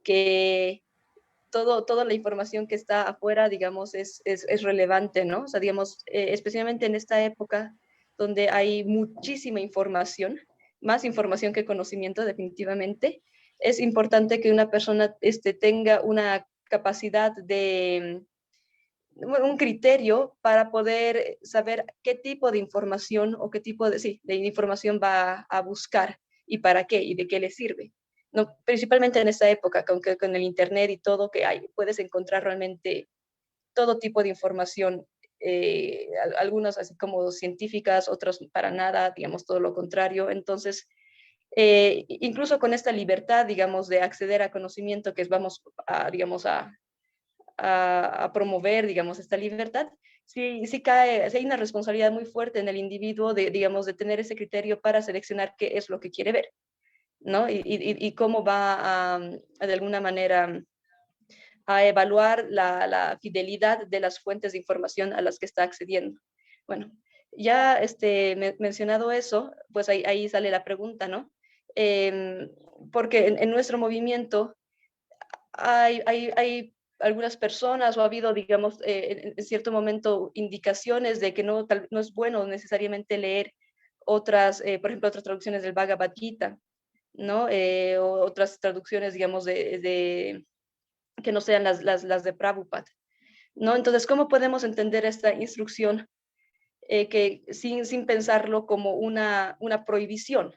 que toda la información que está afuera, digamos, es relevante, ¿no? O sea, digamos, especialmente en esta época donde hay muchísima información, más información que conocimiento, definitivamente, es importante que una persona tenga una capacidad de un criterio para poder saber qué tipo de información o qué tipo de, sí, de información va a buscar y para qué y de qué le sirve. No, principalmente en esta época, con el Internet y todo que hay, puedes encontrar realmente todo tipo de información, algunas así como científicas, otras para nada, digamos todo lo contrario. Entonces, incluso con esta libertad, digamos, de acceder a conocimiento que vamos a, digamos, a promover, digamos, esta libertad, sí cae, sí hay una responsabilidad muy fuerte en el individuo de, digamos, de tener ese criterio para seleccionar qué es lo que quiere ver, ¿no? Y cómo va de alguna manera a evaluar la fidelidad de las fuentes de información a las que está accediendo. Bueno, ya mencionado eso, pues ahí sale la pregunta, ¿no? Porque en nuestro movimiento hay algunas personas o ha habido, digamos, en cierto momento indicaciones de que no es bueno necesariamente leer otras, por ejemplo, otras traducciones del Bhagavad Gita, ¿no? O otras traducciones, digamos, que no sean las de Prabhupada, ¿no? Entonces, ¿cómo podemos entender esta instrucción que sin pensarlo como una prohibición?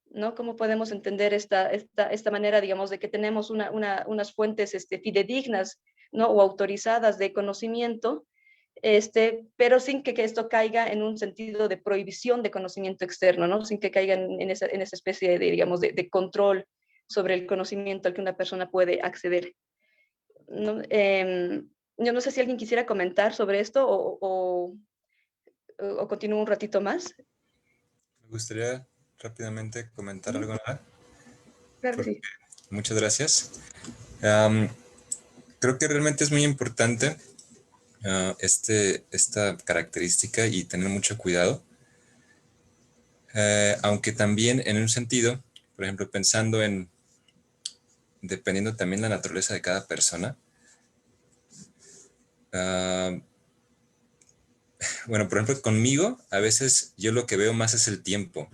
¿No? ¿Cómo podemos entender esta manera, digamos, de que tenemos unas fuentes fidedignas, ¿no? O autorizadas de conocimiento, pero sin que esto caiga en un sentido de prohibición de conocimiento externo, ¿no? Sin que caiga en esa especie de, digamos, de control sobre el conocimiento al que una persona puede acceder, ¿no? Yo no sé si alguien quisiera comentar sobre esto o continúo un ratito más. Me gustaría rápidamente comentar Ujú. algo más. Claro que sí. Muchas gracias. Am, Creo que realmente es muy importante esta característica y tener mucho cuidado. Aunque también en un sentido, por ejemplo, pensando en, dependiendo también de la naturaleza de cada persona. Uh, bueno, por ejemplo, conmigo, a veces yo lo que veo más es el tiempo,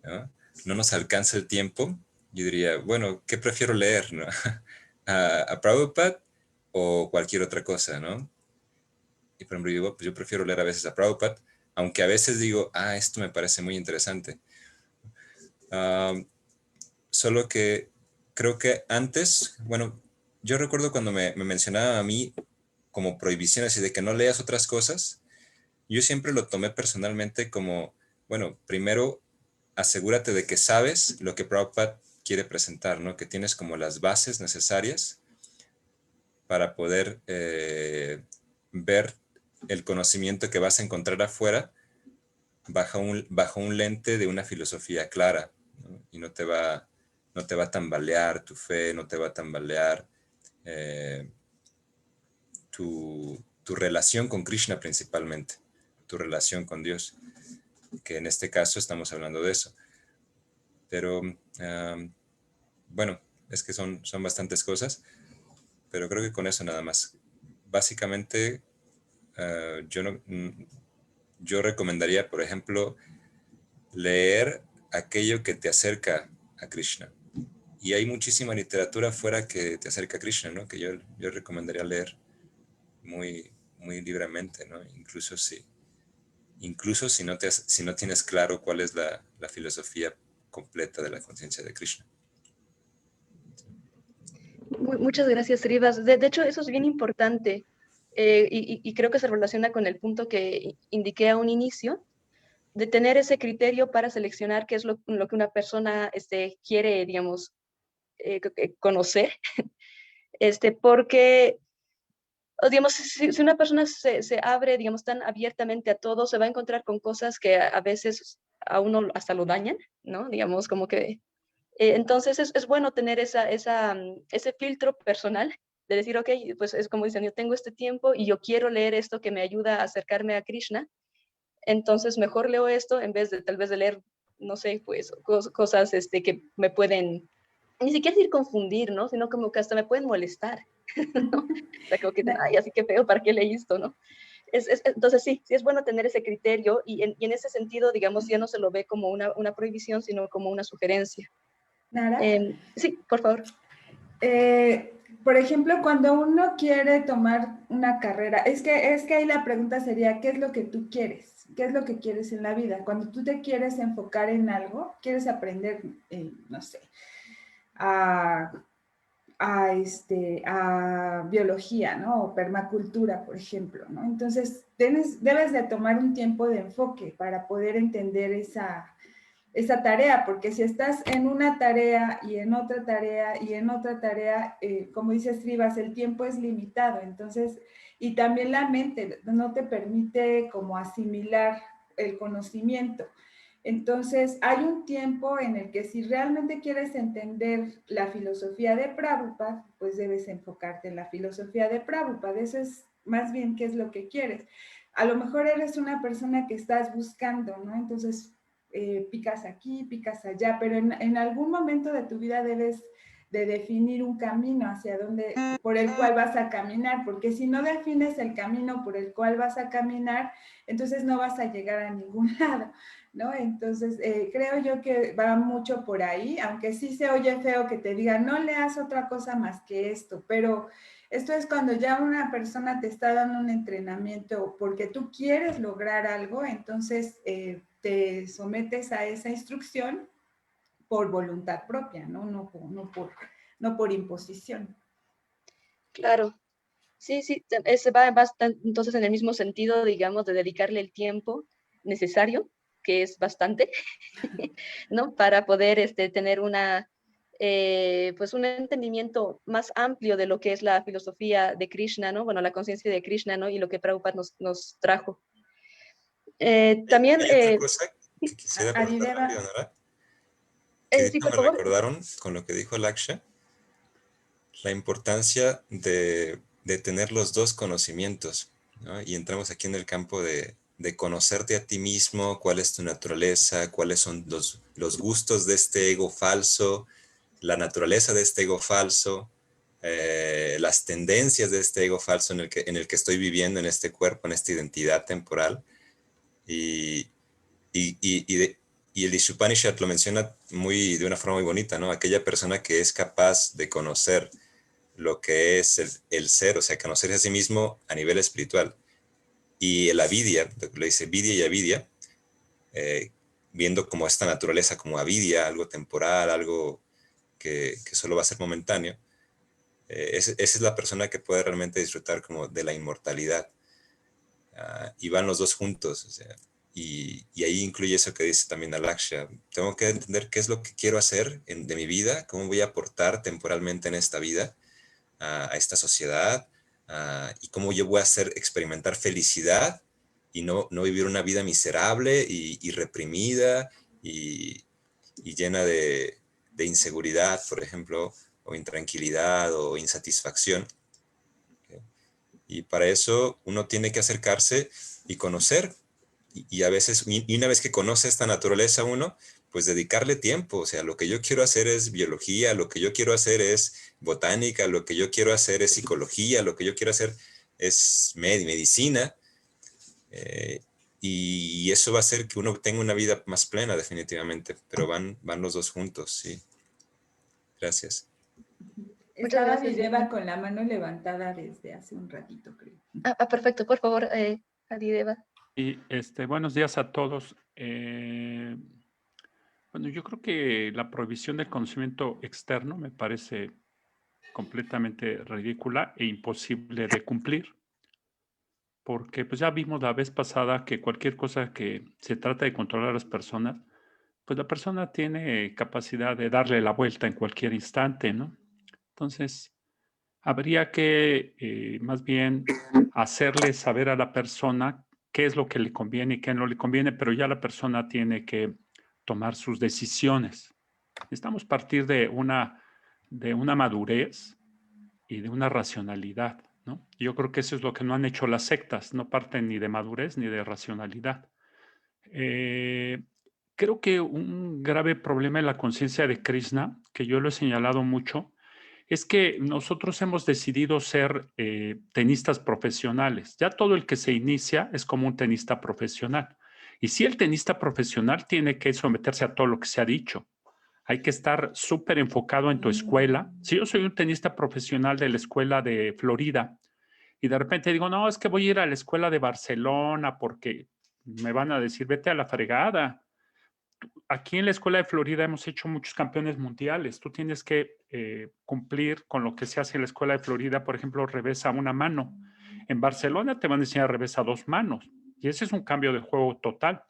¿no? No nos alcanza el tiempo. Yo diría, bueno, ¿qué prefiero leer, no? ¿A Prabhupada o cualquier otra cosa, no? Y por ejemplo, digo, pues yo prefiero leer a veces a Prabhupada, aunque a veces digo, esto me parece muy interesante. Solo que creo que antes, bueno, yo recuerdo cuando me mencionaba a mí como prohibiciones y de que no leas otras cosas, yo siempre lo tomé personalmente como, bueno, primero asegúrate de que sabes lo que Prabhupada quiere presentar, ¿no? Que tienes como las bases necesarias para poder ver el conocimiento que vas a encontrar afuera bajo un lente de una filosofía clara, ¿no? Y no te va a tambalear tu fe, no te va a tambalear eh, tu relación con Krishna principalmente, tu relación con Dios, que en este caso estamos hablando de eso. Pero bueno, es que son bastantes cosas, pero creo que con eso nada más. Básicamente, yo, no, yo recomendaría, por ejemplo, leer aquello que te acerca a Krishna. Y hay muchísima literatura afuera que te acerca a Krishna, ¿no? Que yo recomendaría leer muy libremente, ¿no? Incluso si no tienes claro cuál es la filosofía completa de la conciencia de Krishna. Muchas gracias, Rivas. De hecho, eso es bien importante y creo que se relaciona con el punto que indiqué a un inicio, de tener ese criterio para seleccionar qué es lo que una persona quiere, digamos, conocer, porque, o digamos, si una persona se abre, digamos, tan abiertamente a todo, se va a encontrar con cosas que a veces a uno hasta lo dañan, ¿no? Digamos, como que entonces es bueno tener ese filtro personal de decir, ok, pues es como dicen, yo tengo este tiempo y yo quiero leer esto que me ayuda a acercarme a Krishna, entonces mejor leo esto en vez de tal vez de leer, no sé, pues cosas que me pueden ni siquiera decir confundir, ¿no? Sino como que hasta me pueden molestar, ¿no? O sea, como que, ay, así que feo, ¿para qué leí esto, no? Entonces sí es bueno tener ese criterio y en ese sentido, digamos, ya no se lo ve como una prohibición, sino como una sugerencia. Nara. Sí, por favor. Por ejemplo, cuando uno quiere tomar una carrera, es que ahí la pregunta sería, ¿qué es lo que tú quieres? ¿Qué es lo que quieres en la vida? Cuando tú te quieres enfocar en algo, quieres aprender, no sé, a biología, ¿no? O permacultura, por ejemplo, ¿no? Entonces, debes de tomar un tiempo de enfoque para poder entender esa tarea, porque si estás en una tarea y en otra tarea y en otra tarea, como dices Rivas, el tiempo es limitado, entonces, y también la mente no te permite como asimilar el conocimiento. Entonces, hay un tiempo en el que si realmente quieres entender la filosofía de Prabhupada, pues debes enfocarte en la filosofía de Prabhupada. Eso es más bien qué es lo que quieres. A lo mejor eres una persona que estás buscando, ¿no? Entonces, picas aquí, picas allá, pero en algún momento de tu vida debes de definir un camino hacia donde, por el cual vas a caminar, porque si no defines el camino por el cual vas a caminar, entonces no vas a llegar a ningún lado, ¿no? Entonces, creo yo que va mucho por ahí, aunque sí se oye feo que te digan, no leas otra cosa más que esto, pero esto es cuando ya una persona te está dando un entrenamiento porque tú quieres lograr algo, entonces te sometes a esa instrucción por voluntad propia, ¿no? No por imposición. Claro. Sí, ese va entonces en el mismo sentido, digamos, de dedicarle el tiempo necesario, que es bastante, ¿no? Para poder tener pues un entendimiento más amplio de lo que es la filosofía de Krishna, ¿no? Bueno, la conciencia de Krishna, ¿no? Y lo que Prabhupada nos trajo. También... Hay otra cosa que quisiera preguntar rápido, Nora, que sí, ahorita por me favor. recordaron con lo que dijo Laksha, la importancia de tener los dos conocimientos, ¿no? Y entramos aquí en el campo de conocerte a ti mismo, cuál es tu naturaleza, cuáles son los gustos de este ego falso, la naturaleza de este ego falso, las tendencias de este ego falso en el que estoy viviendo, en este cuerpo, en esta identidad temporal. Y, y el Ishupanishad lo menciona de una forma muy bonita, ¿no? Aquella persona que es capaz de conocer lo que es el ser, o sea, conocerse a sí mismo a nivel espiritual. Y el avidya, lo dice vidya y avidya, viendo como esta naturaleza como avidya, algo temporal, algo que solo va a ser momentáneo, esa es la persona que puede realmente disfrutar como de la inmortalidad. Y van los dos juntos, o sea, y ahí incluye eso que dice también Alaksha. Tengo que entender qué es lo que quiero hacer de mi vida, cómo voy a aportar temporalmente en esta vida, a esta sociedad, y cómo yo voy a hacer experimentar felicidad y no vivir una vida miserable y reprimida y llena de inseguridad, por ejemplo, o intranquilidad o insatisfacción. Y para eso uno tiene que acercarse y conocer. Y a veces, y una vez que conoce esta naturaleza uno, pues dedicarle tiempo. O sea, lo que yo quiero hacer es biología, lo que yo quiero hacer es botánica, lo que yo quiero hacer es psicología, lo que yo quiero hacer es medicina. Y eso va a hacer que uno tenga una vida más plena, definitivamente. Pero van los dos juntos, sí. Gracias. Muchas Estaba gracias. Videva con la mano levantada desde hace un ratito, creo. Perfecto. Por favor, Adideva. Y buenos días a todos. Bueno, yo creo que la prohibición del conocimiento externo me parece completamente ridícula e imposible de cumplir, porque pues ya vimos la vez pasada que cualquier cosa que se trata de controlar a las personas, pues la persona tiene capacidad de darle la vuelta en cualquier instante, ¿no? Entonces, habría que más bien hacerle saber a la persona qué es lo que le conviene y qué no le conviene, pero ya la persona tiene que tomar sus decisiones. Necesitamos partir de una madurez y de una racionalidad, ¿no? Yo creo que eso es lo que no han hecho las sectas, no parten ni de madurez ni de racionalidad. Creo que un grave problema en la conciencia de Krishna, que yo lo he señalado mucho, es que nosotros hemos decidido ser tenistas profesionales. Ya todo el que se inicia es como un tenista profesional. Y sí, el tenista profesional tiene que someterse a todo lo que se ha dicho. Hay que estar súper enfocado en tu escuela. Si yo soy un tenista profesional de la escuela de Florida y de repente digo, no, es que voy a ir a la escuela de Barcelona porque me van a decir, vete a la fregada. Aquí en la escuela de Florida hemos hecho muchos campeones mundiales. Tú tienes que cumplir con lo que se hace en la escuela de Florida, por ejemplo, revés a una mano. En Barcelona te van a enseñar revés a 2 manos. Y ese es un cambio de juego total.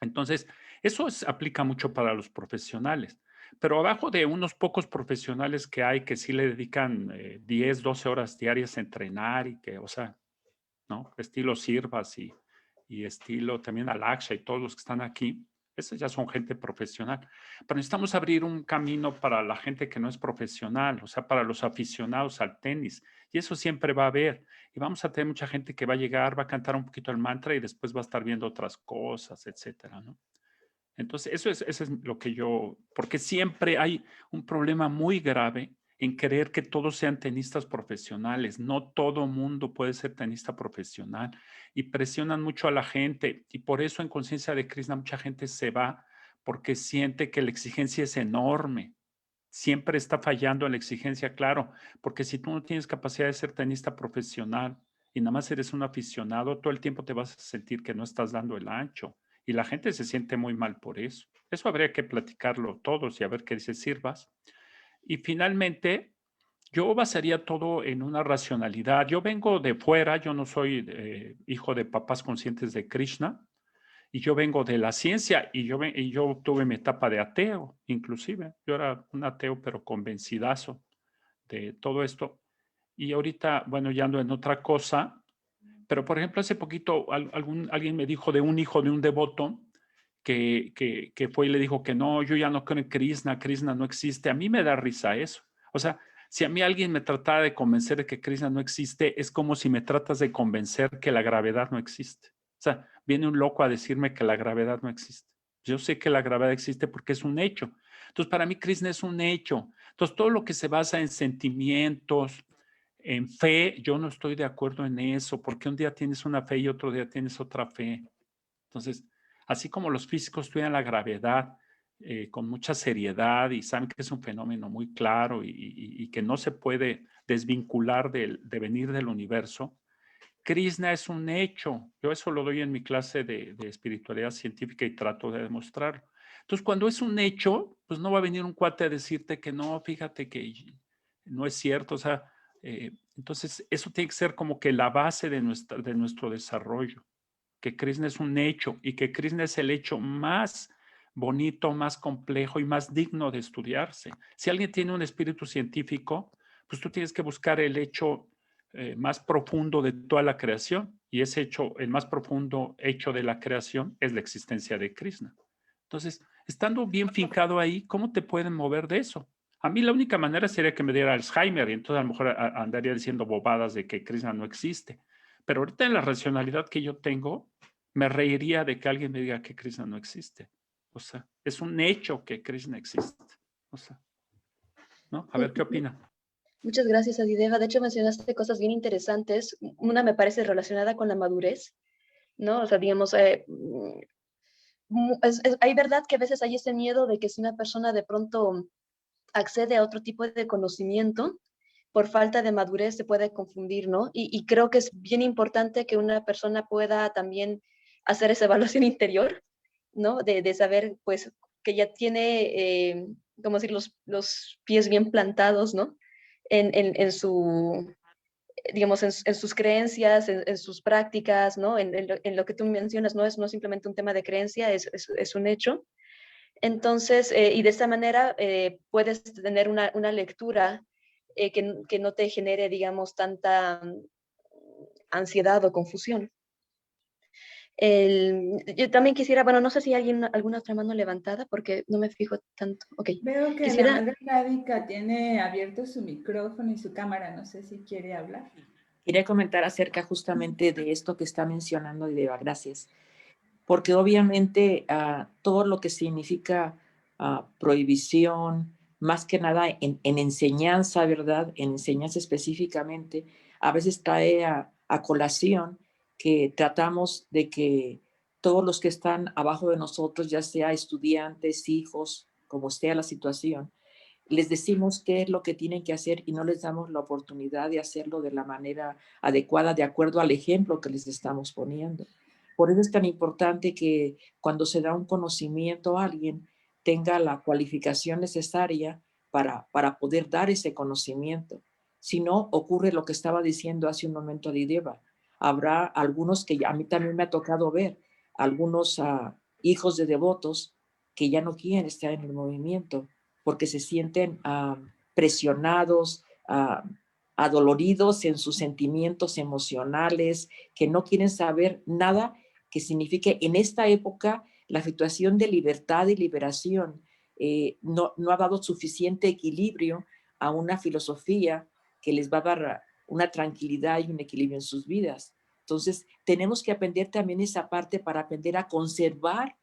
Entonces, eso aplica mucho para los profesionales. Pero abajo de unos pocos profesionales que hay que sí le dedican 10, 12 horas diarias a entrenar y que, o sea, ¿no? Estilo Sirvas y estilo también Alaksha y todos los que están aquí, esos ya son gente profesional. Pero necesitamos abrir un camino para la gente que no es profesional, o sea, para los aficionados al tenis. Y eso siempre va a haber. Y vamos a tener mucha gente que va a llegar, va a cantar un poquito el mantra y después va a estar viendo otras cosas, etcétera, ¿no? Entonces, eso es lo que yo, porque siempre hay un problema muy grave en creer que todos sean tenistas profesionales. No todo mundo puede ser tenista profesional y presionan mucho a la gente y por eso en Conciencia de Krishna mucha gente se va porque siente que la exigencia es enorme. Siempre está fallando en la exigencia, claro, porque si tú no tienes capacidad de ser tenista profesional y nada más eres un aficionado, todo el tiempo te vas a sentir que no estás dando el ancho. Y la gente se siente muy mal por eso. Eso habría que platicarlo todos y a ver qué dice Sirvas. Y finalmente, yo basaría todo en una racionalidad. Yo vengo de fuera, yo no soy hijo de papás conscientes de Krishna, y yo vengo de la ciencia y yo tuve mi etapa de ateo, inclusive. Yo era un ateo, pero convencidazo de todo esto. Y ahorita, bueno, ya ando en otra cosa, pero, por ejemplo, hace poquito alguien me dijo de un hijo de un devoto que fue y le dijo que no, yo ya no creo en Krishna, Krishna no existe. A mí me da risa eso. O sea, si a mí alguien me tratara de convencer de que Krishna no existe, es como si me tratas de convencer que la gravedad no existe. O sea, viene un loco a decirme que la gravedad no existe. Yo sé que la gravedad existe porque es un hecho. Entonces, para mí Krishna es un hecho. Entonces, todo lo que se basa en sentimientos, en fe, yo no estoy de acuerdo en eso, porque un día tienes una fe y otro día tienes otra fe. Entonces, así como los físicos estudian la gravedad con mucha seriedad y saben que es un fenómeno muy claro y que no se puede desvincular del devenir del universo, Krishna es un hecho. Yo eso lo doy en mi clase de espiritualidad científica y trato de demostrarlo. Entonces, cuando es un hecho, pues no va a venir un cuate a decirte que no, fíjate que no es cierto. O sea, entonces eso tiene que ser como que la base de nuestro desarrollo, que Krishna es un hecho y que Krishna es el hecho más bonito, más complejo y más digno de estudiarse. Si alguien tiene un espíritu científico, pues tú tienes que buscar el hecho más profundo de toda la creación, y ese hecho, el más profundo hecho de la creación es la existencia de Krishna. Entonces, estando bien fincado ahí, ¿cómo te pueden mover de eso? A mí la única manera sería que me diera Alzheimer y entonces a lo mejor andaría diciendo bobadas de que Krishna no existe. Pero ahorita en la racionalidad que yo tengo, me reiría de que alguien me diga que Krishna no existe. O sea, es un hecho que Krishna existe. O sea, ¿no? A ver, ¿qué opina? Muchas gracias, Adideva. De hecho, mencionaste cosas bien interesantes. Una me parece relacionada con la madurez, ¿no? O sea, digamos, hay verdad que a veces hay ese miedo de que si una persona de pronto accede a otro tipo de conocimiento, por falta de madurez se puede confundir, ¿no? Y creo que es bien importante que una persona pueda también hacer esa evaluación interior, ¿no? De saber, pues, que ya tiene, como decir, los pies bien plantados, ¿no? En su, digamos, en sus creencias, en sus prácticas, ¿no? En lo que tú mencionas, no es simplemente un tema de creencia, es un hecho. Entonces, y de esta manera puedes tener una lectura que no te genere, digamos, tanta ansiedad o confusión. Yo también quisiera, bueno, no sé si hay alguna otra mano levantada porque no me fijo tanto. Ok. Veo que Quisiera... la madre Rádica tiene abierto su micrófono y su cámara, no sé si quiere hablar. Quería comentar acerca justamente de esto que está mencionando Adideva, gracias. porque obviamente todo lo que significa prohibición, más que nada en enseñanza, ¿verdad? En enseñanza específicamente, a veces trae a colación que tratamos de que todos los que están abajo de nosotros, ya sea estudiantes, hijos, como sea la situación, les decimos qué es lo que tienen que hacer y no les damos la oportunidad de hacerlo de la manera adecuada, de acuerdo al ejemplo que les estamos poniendo. Por eso es tan importante que cuando se da un conocimiento a alguien, tenga la cualificación necesaria para poder dar ese conocimiento. Si no, ocurre lo que estaba diciendo hace un momento Dideva. Habrá algunos que a mí también me ha tocado ver, algunos hijos de devotos que ya no quieren estar en el movimiento porque se sienten presionados, adoloridos en sus sentimientos emocionales, que no quieren saber nada que signifique en esta época la situación de libertad y liberación. No ha dado suficiente equilibrio a una filosofía que les va a dar una tranquilidad y un equilibrio en sus vidas. Entonces, tenemos que aprender también esa parte para aprender a conservar,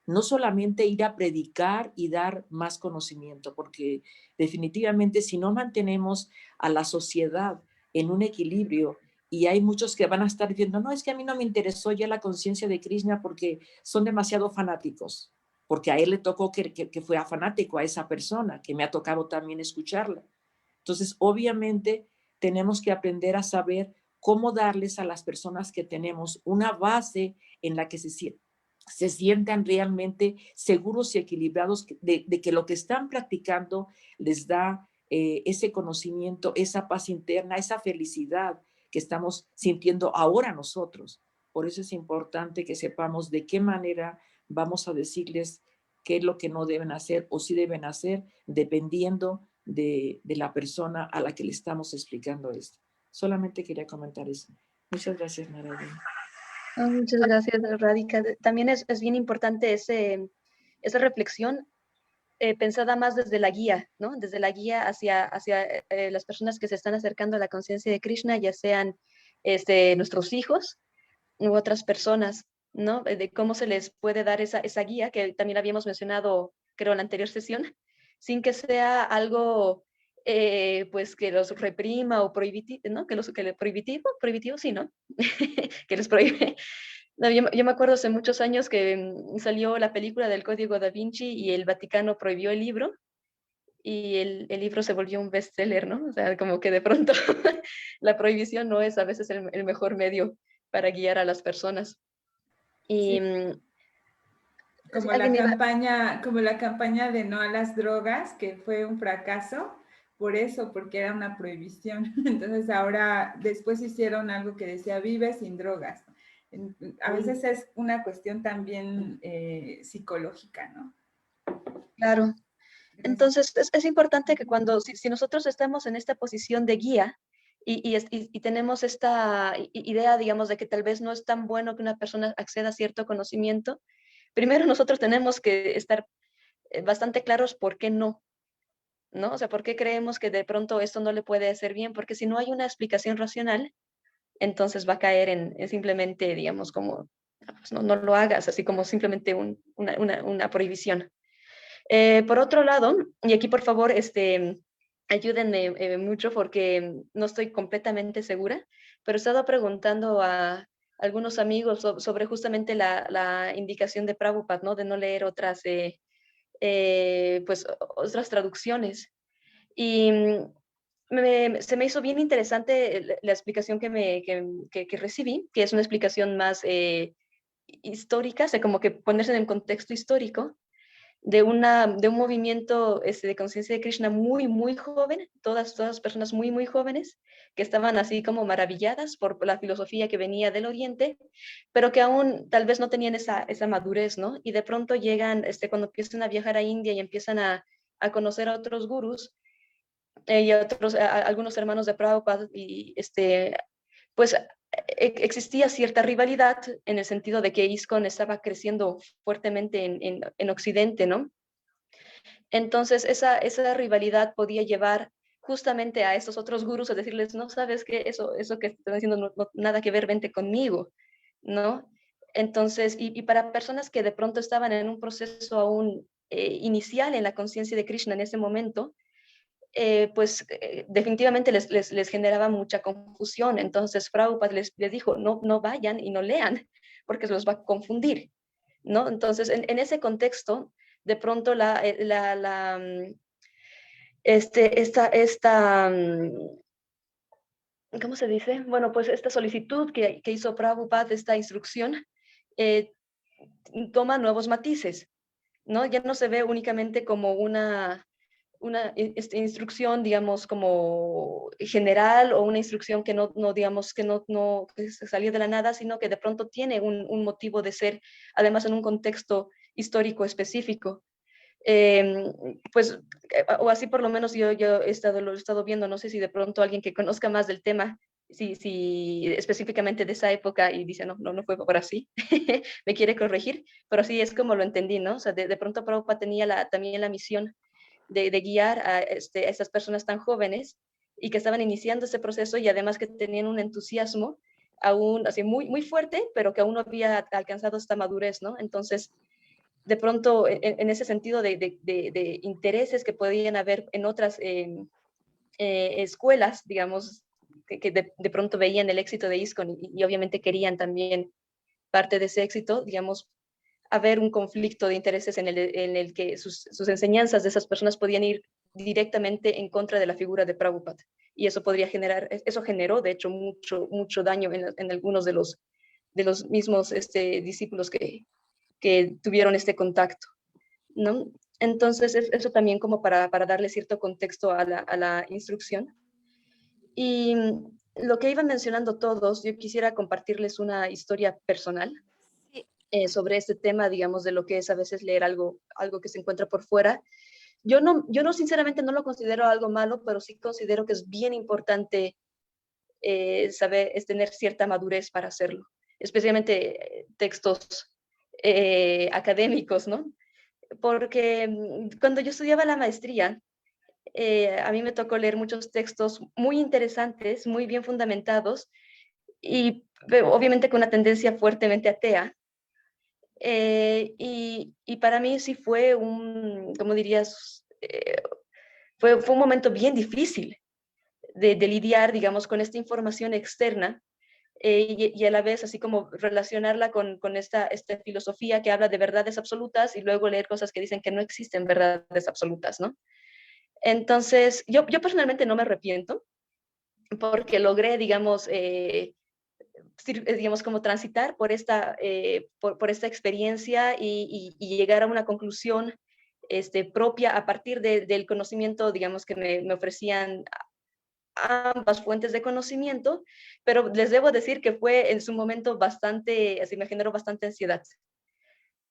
no solamente ir a predicar y dar más conocimiento, porque definitivamente si no mantenemos a la sociedad en un equilibrio, y hay muchos que van a estar diciendo, no, es que a mí no me interesó ya la conciencia de Krishna porque son demasiado fanáticos, porque a él le tocó que fue fanático a esa persona, que me ha tocado también escucharla. Entonces, obviamente, tenemos que aprender a saber cómo darles a las personas que tenemos una base en la que se sientan realmente seguros y equilibrados de que lo que están practicando les da ese conocimiento, esa paz interna, esa felicidad que estamos sintiendo ahora nosotros. Por eso es importante que sepamos de qué manera vamos a decirles qué es lo que no deben hacer o sí deben hacer, dependiendo de la persona a la que le estamos explicando esto. Solamente quería comentar eso. Muchas gracias, Narayana. Muchas gracias, Radhika. También es bien importante esa reflexión pensada más desde la guía, ¿no? Desde la guía hacia las personas que se están acercando a la conciencia de Krishna, ya sean nuestros hijos u otras personas, ¿no? De cómo se les puede dar esa guía que también habíamos mencionado, creo, en la anterior sesión, sin que sea algo pues que los reprima o prohibitivo, ¿no? Prohibitivo sí, ¿no? Que les prohíbe. No, yo me acuerdo hace muchos años que salió la película del Código Da Vinci y el Vaticano prohibió el libro y el libro se volvió un bestseller, ¿no? O sea, como que de pronto la prohibición no es a veces el mejor medio para guiar a las personas. Y sí. Como la campaña de no a las drogas, que fue un fracaso, por eso, porque era una prohibición. Entonces ahora, después hicieron algo que decía, vive sin drogas. A veces es una cuestión también psicológica, ¿no? Claro. Entonces es importante que si nosotros estamos en esta posición de guía y tenemos esta idea, digamos, de que tal vez no es tan bueno que una persona acceda a cierto conocimiento, primero nosotros tenemos que estar bastante claros por qué no, ¿no? O sea, por qué creemos que de pronto esto no le puede hacer bien, porque si no hay una explicación racional, entonces va a caer en simplemente, digamos, como, pues no lo hagas, así como simplemente una prohibición. Por otro lado, y aquí por favor, ayúdenme mucho porque no estoy completamente segura, pero he estado preguntando a algunos amigos sobre justamente la indicación de Prabhupada, ¿no? De no leer pues, otras traducciones. Y se me hizo bien interesante la explicación que recibí, que es una explicación más histórica, o sea, como que ponerse en el contexto histórico de un movimiento de conciencia de Krishna muy, muy joven, todas personas muy, muy jóvenes, que estaban así como maravilladas por la filosofía que venía del Oriente, pero que aún tal vez no tenían esa madurez, ¿no? Y de pronto llegan, cuando empiezan a viajar a India y empiezan a conocer a otros gurús y a algunos hermanos de Prabhupada, y pues existía cierta rivalidad en el sentido de que ISKCON estaba creciendo fuertemente en Occidente, ¿no? Entonces, esa rivalidad podía llevar justamente a estos otros gurús a decirles, no, sabes que eso que están haciendo no, nada que ver, vente conmigo, ¿no? Entonces, y para personas que de pronto estaban en un proceso aún inicial en la conciencia de Krishna en ese momento, definitivamente les generaba mucha confusión. Entonces Prabhupada les dijo, no vayan y no lean, porque se los va a confundir, ¿no? Entonces, en ese contexto, de pronto ¿cómo se dice? Bueno, pues esta solicitud que hizo Prabhupada, esta instrucción, eh, toma nuevos matices, ¿no? Ya no se ve únicamente como una instrucción, digamos, como general o una instrucción que digamos, que se salió de la nada, sino que de pronto tiene un motivo de ser, además en un contexto histórico específico. Pues, o así por lo menos yo lo he estado viendo, no sé si de pronto alguien que conozca más del tema, si específicamente de esa época y dice, no fue por así, me quiere corregir, pero sí es como lo entendí, ¿no? O sea, de pronto Prabhupada tenía también la misión de guiar a esas personas tan jóvenes y que estaban iniciando ese proceso y además que tenían un entusiasmo aún así muy fuerte, pero que aún no había alcanzado esta madurez, ¿no? Entonces, de pronto, en ese sentido de intereses que podían haber en otras escuelas, digamos, que de pronto veían el éxito de ISKCON y obviamente querían también parte de ese éxito, digamos, haber un conflicto de intereses en el que sus enseñanzas de esas personas podían ir directamente en contra de la figura de Prabhupada. Y eso eso generó, de hecho, mucho daño en algunos de los mismos discípulos que tuvieron este contacto, ¿no? Entonces, eso también como para darle cierto contexto a la instrucción. Y lo que iban mencionando todos, yo quisiera compartirles una historia personal sobre este tema, digamos, de lo que es a veces leer algo que se encuentra por fuera. Yo no sinceramente no lo considero algo malo, pero sí considero que es bien importante saber, es tener cierta madurez para hacerlo, especialmente textos académicos, ¿no? Porque cuando yo estudiaba la maestría, a mí me tocó leer muchos textos muy interesantes, muy bien fundamentados, y obviamente con una tendencia fuertemente atea. Y para mí sí fue ¿cómo dirías? Fue un momento bien difícil de lidiar, digamos, con esta información externa y a la vez así como relacionarla con esta filosofía que habla de verdades absolutas y luego leer cosas que dicen que no existen verdades absolutas, ¿no? Entonces, yo personalmente no me arrepiento porque logré, digamos, digamos, como transitar por por esta experiencia y llegar a una conclusión propia a partir del conocimiento, digamos, que me ofrecían ambas fuentes de conocimiento, pero les debo decir que fue en su momento bastante, así me generó bastante ansiedad,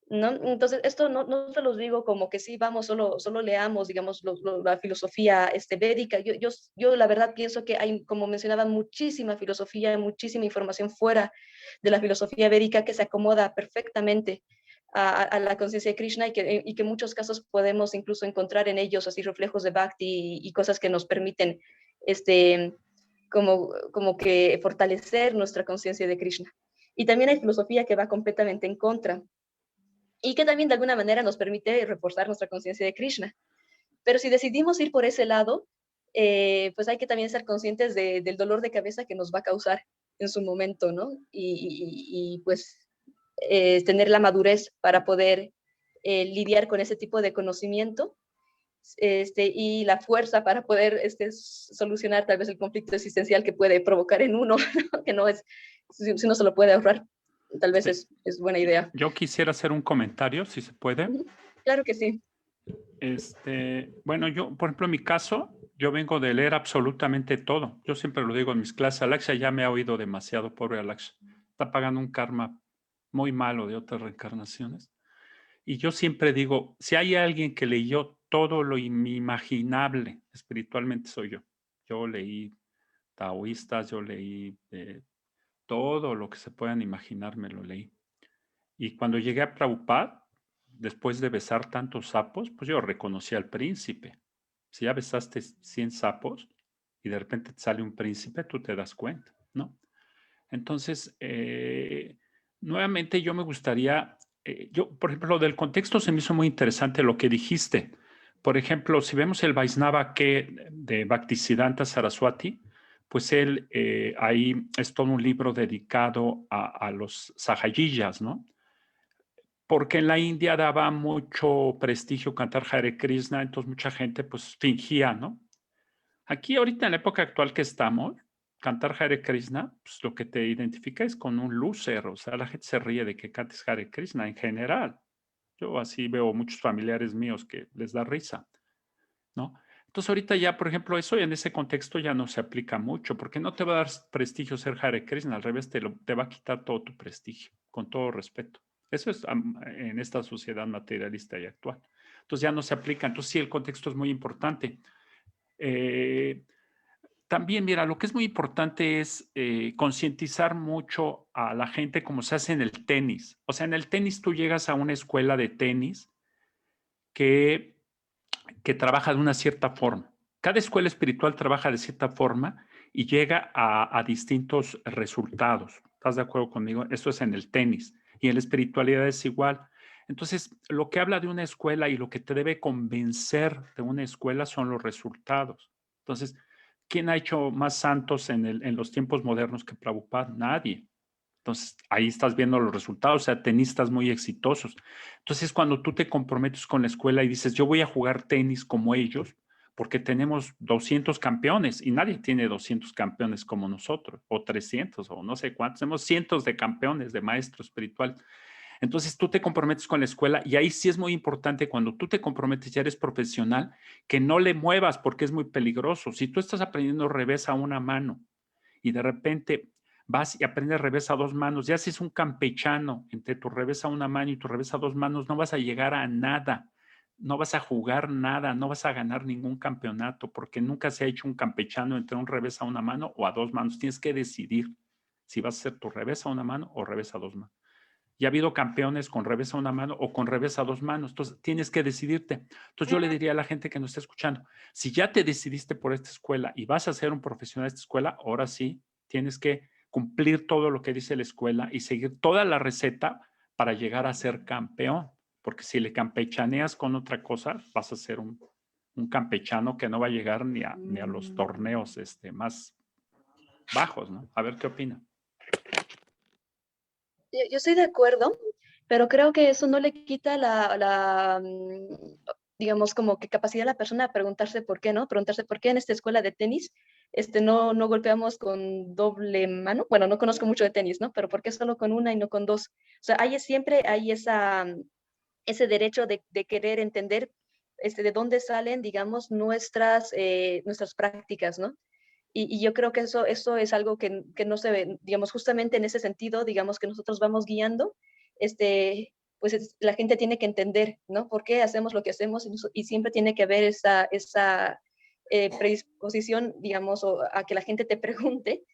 ¿no? Entonces, esto no se los digo como que sí, vamos, solo leamos, digamos, la filosofía védica. Yo la verdad pienso que hay, como mencionaba, muchísima filosofía, muchísima información fuera de la filosofía védica que se acomoda perfectamente a la conciencia de Krishna y que en muchos casos podemos incluso encontrar en ellos así reflejos de Bhakti y cosas que nos permiten como que fortalecer nuestra conciencia de Krishna. Y también hay filosofía que va completamente en contra y que también de alguna manera nos permite reforzar nuestra conciencia de Krishna. Pero si decidimos ir por ese lado, pues hay que también ser conscientes del dolor de cabeza que nos va a causar en su momento, ¿no? Y pues tener la madurez para poder lidiar con ese tipo de conocimiento y la fuerza para poder solucionar tal vez el conflicto existencial que puede provocar en uno, ¿no? Que no es, si uno se lo puede ahorrar, tal vez Sí. es buena idea. Yo quisiera hacer un comentario, si se puede. Claro que sí. Bueno, yo, por ejemplo, en mi caso, yo vengo de leer absolutamente todo. Yo siempre lo digo en mis clases. Alaksha ya me ha oído demasiado, pobre Alaksha. Está pagando un karma muy malo de otras reencarnaciones. Y yo siempre digo, si hay alguien que leyó todo lo inimaginable espiritualmente, soy yo. Yo leí taoístas, yo leí todo lo que se puedan imaginar, me lo leí. Y cuando llegué a Prabhupada, después de besar tantos sapos, pues yo reconocí al príncipe. Si ya besaste 100 sapos y de repente te sale un príncipe, tú te das cuenta, ¿no? Entonces, Nuevamente, yo me gustaría, por ejemplo, lo del contexto se me hizo muy interesante lo que dijiste. Por ejemplo, si vemos el Vaisnava que de Bhaktisiddhanta Saraswati, pues él, ahí es todo un libro dedicado a los sahayiyas, ¿no? Porque en la India daba mucho prestigio cantar Hare Krishna, entonces mucha gente pues fingía, ¿no? Aquí ahorita en la época actual que estamos, cantar Hare Krishna, pues lo que te identifica es con un loser, o sea, la gente se ríe de que cantes Hare Krishna en general. Yo así veo muchos familiares míos que les da risa, ¿no? Entonces ahorita ya, por ejemplo, eso en ese contexto ya no se aplica mucho, porque no te va a dar prestigio ser Hare Krishna, al revés, te va a quitar todo tu prestigio, con todo respeto. Eso es en esta sociedad materialista y actual. Entonces ya no se aplica. Entonces sí, el contexto es muy importante. También, mira, lo que es muy importante es concientizar mucho a la gente como se hace en el tenis. O sea, en el tenis tú llegas a una escuela de tenis que trabaja de una cierta forma. Cada escuela espiritual trabaja de cierta forma y llega a distintos resultados. ¿Estás de acuerdo conmigo? Esto es en el tenis y en la espiritualidad es igual. Entonces, lo que habla de una escuela y lo que te debe convencer de una escuela son los resultados. Entonces, ¿quién ha hecho más santos en los tiempos modernos que Prabhupada? Nadie. Entonces, ahí estás viendo los resultados, o sea, tenistas muy exitosos. Entonces, cuando tú te comprometes con la escuela y dices, yo voy a jugar tenis como ellos, porque tenemos 200 campeones y nadie tiene 200 campeones como nosotros, o 300, o no sé cuántos, tenemos cientos de campeones, de maestros espirituales. Entonces, tú te comprometes con la escuela y ahí sí es muy importante cuando tú te comprometes, ya eres profesional, que no le muevas porque es muy peligroso. Si tú estás aprendiendo revés a una mano y de repente vas y aprendes revés a dos manos, ya si es un campechano entre tu revés a una mano y tu revés a dos manos, no vas a llegar a nada, no vas a jugar nada, no vas a ganar ningún campeonato, porque nunca se ha hecho un campechano entre un revés a una mano o a dos manos. Tienes que decidir si vas a hacer tu revés a una mano o revés a dos manos. Y ha habido campeones con revés a una mano o con revés a dos manos. Entonces, tienes que decidirte. Entonces, yo le diría a la gente que nos está escuchando, si ya te decidiste por esta escuela y vas a ser un profesional de esta escuela, ahora sí, tienes que cumplir todo lo que dice la escuela y seguir toda la receta para llegar a ser campeón. Porque si le campechaneas con otra cosa, vas a ser un campechano que no va a llegar ni a los torneos más bajos, ¿no? A ver qué opina. Yo estoy de acuerdo, pero creo que eso no le quita digamos, como que capacidad a la persona a preguntarse por qué, ¿no? Preguntarse por qué en esta escuela de tenis no golpeamos con doble mano. Bueno, no conozco mucho de tenis, ¿no? Pero ¿por qué solo con una y no con dos? O sea, siempre hay ese derecho de querer entender de dónde salen, digamos, nuestras prácticas, ¿no? Y yo creo que eso es algo que no se ve, digamos, justamente en ese sentido, digamos que nosotros vamos guiando, pues la gente tiene que entender, ¿no? ¿Por qué hacemos lo que hacemos? Y siempre tiene que haber esa predisposición, digamos, a que la gente te pregunte,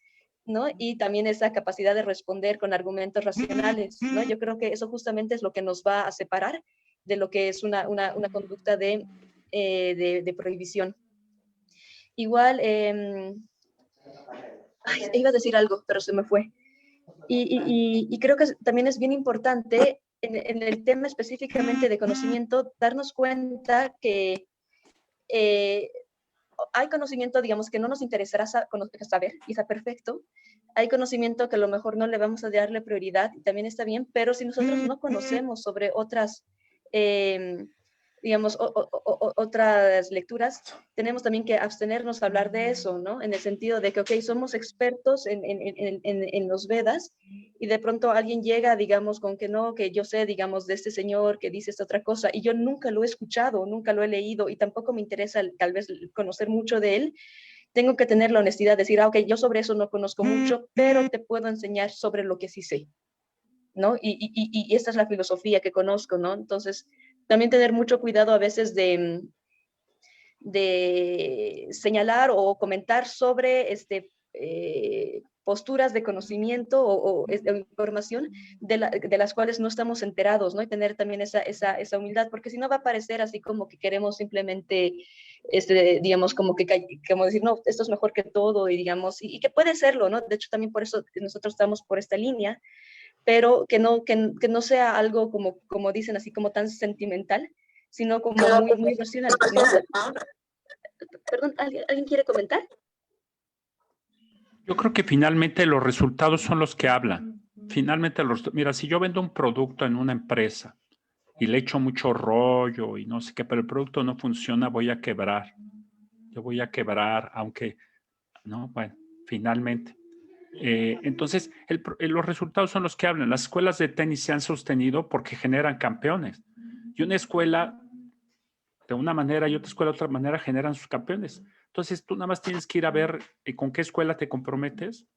¿no? Y también esa capacidad de responder con argumentos racionales, ¿no? Yo creo que eso justamente es lo que nos va a separar de lo que es una conducta de prohibición. Igual, iba a decir algo, pero se me fue. Y creo que también es bien importante en el tema específicamente de conocimiento, darnos cuenta que hay conocimiento, digamos, que no nos interesará saber, y está perfecto. Hay conocimiento que a lo mejor no le vamos a darle prioridad, y también está bien, pero si nosotros no conocemos sobre otras, digamos, otras lecturas, tenemos también que abstenernos a hablar de eso, ¿no? En el sentido de que, ok, somos expertos en los Vedas, y de pronto alguien llega, digamos, con que no, que yo sé, digamos, de este señor que dice esta otra cosa, y yo nunca lo he escuchado, nunca lo he leído, y tampoco me interesa tal vez conocer mucho de él. Tengo que tener la honestidad de decir, ok, yo sobre eso no conozco mucho, pero te puedo enseñar sobre lo que sí sé, ¿no? Y esta es la filosofía que conozco, ¿no? Entonces, también tener mucho cuidado a veces de señalar o comentar sobre posturas de conocimiento o información de las cuales no estamos enterados, ¿no? Y tener también esa humildad, porque si no va a parecer así como que queremos simplemente, digamos, como decir, no, esto es mejor que todo, y digamos, y que puede serlo, ¿no? De hecho, también por eso nosotros estamos por esta línea, pero que no sea algo como dicen, así como tan sentimental, sino como muy racional, ¿no? Perdón, ¿alguien quiere comentar? Yo creo que finalmente los resultados son los que hablan. Finalmente, mira, si yo vendo un producto en una empresa y le echo mucho rollo y no sé qué, pero el producto no funciona, voy a quebrar. Yo voy a quebrar, aunque, no, bueno, finalmente. Entonces, los resultados son los que hablan. Las escuelas de tenis se han sostenido porque generan campeones. Y una escuela de una manera y otra escuela de otra manera generan sus campeones. Entonces, tú nada más tienes que ir a ver con qué escuela te comprometes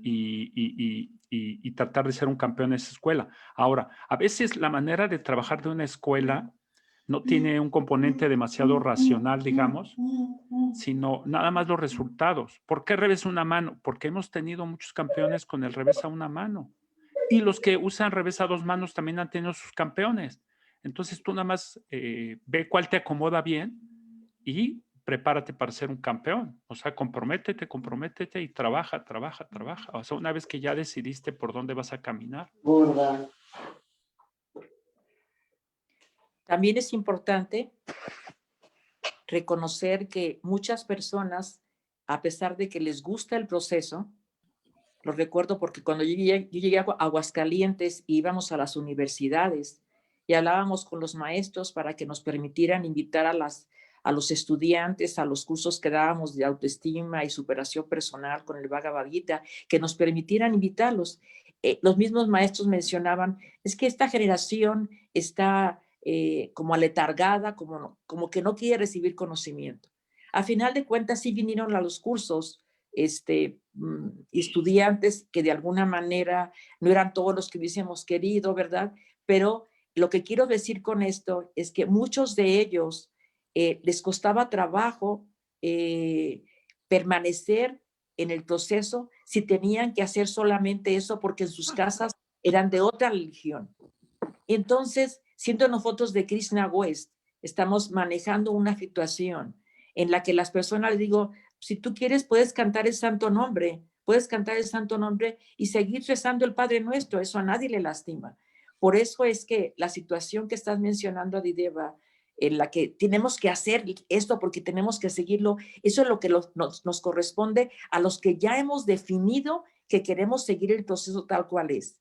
y tratar de ser un campeón en esa escuela. Ahora, a veces la manera de trabajar de una escuela no tiene un componente demasiado racional, digamos, sino nada más los resultados. ¿Por qué revés una mano? Porque hemos tenido muchos campeones con el revés a una mano. Y los que usan revés a dos manos también han tenido sus campeones. Entonces tú nada más ve cuál te acomoda bien y prepárate para ser un campeón. O sea, comprométete y trabaja. O sea, una vez que ya decidiste por dónde vas a caminar. También es importante reconocer que muchas personas, a pesar de que les gusta el proceso, lo recuerdo porque cuando yo llegué a Aguascalientes, íbamos a las universidades y hablábamos con los maestros para que nos permitieran invitar a los estudiantes a los cursos que dábamos de autoestima y superación personal con el Bhagavad Gita, que nos permitieran invitarlos. Los mismos maestros mencionaban, es que esta generación está como aletargada, como que no quiere recibir conocimiento. A final de cuentas, sí vinieron a los cursos estudiantes que de alguna manera no eran todos los que hubiésemos querido, ¿verdad? Pero lo que quiero decir con esto es que muchos de ellos les costaba trabajo permanecer en el proceso si tenían que hacer solamente eso porque en sus casas eran de otra religión. Entonces, siendo nosotros de Krishna West, estamos manejando una situación en la que las personas, les digo, si tú quieres, puedes cantar el santo nombre y seguir rezando el Padre Nuestro, eso a nadie le lastima. Por eso es que la situación que estás mencionando, Adideva, en la que tenemos que hacer esto porque tenemos que seguirlo, eso es lo que nos corresponde a los que ya hemos definido que queremos seguir el proceso tal cual es.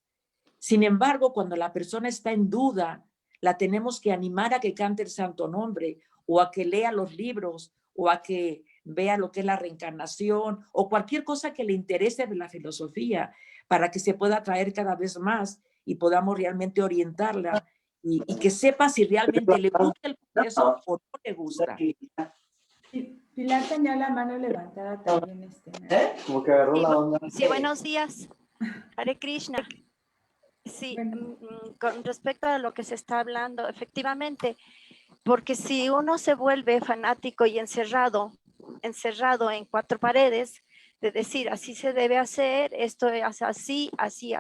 Sin embargo, cuando la persona está en duda, la tenemos que animar a que cante el santo nombre o a que lea los libros o a que vea lo que es la reencarnación o cualquier cosa que le interese de la filosofía para que se pueda traer cada vez más y podamos realmente orientarla y que sepa si realmente le gusta el proceso o no le gusta. Pilar tenía la mano levantada también. Como que agarró la onda. Sí, buenos días. Hare Krishna. Sí, con respecto a lo que se está hablando, efectivamente, porque si uno se vuelve fanático y encerrado en cuatro paredes, de decir así se debe hacer, esto es así, así,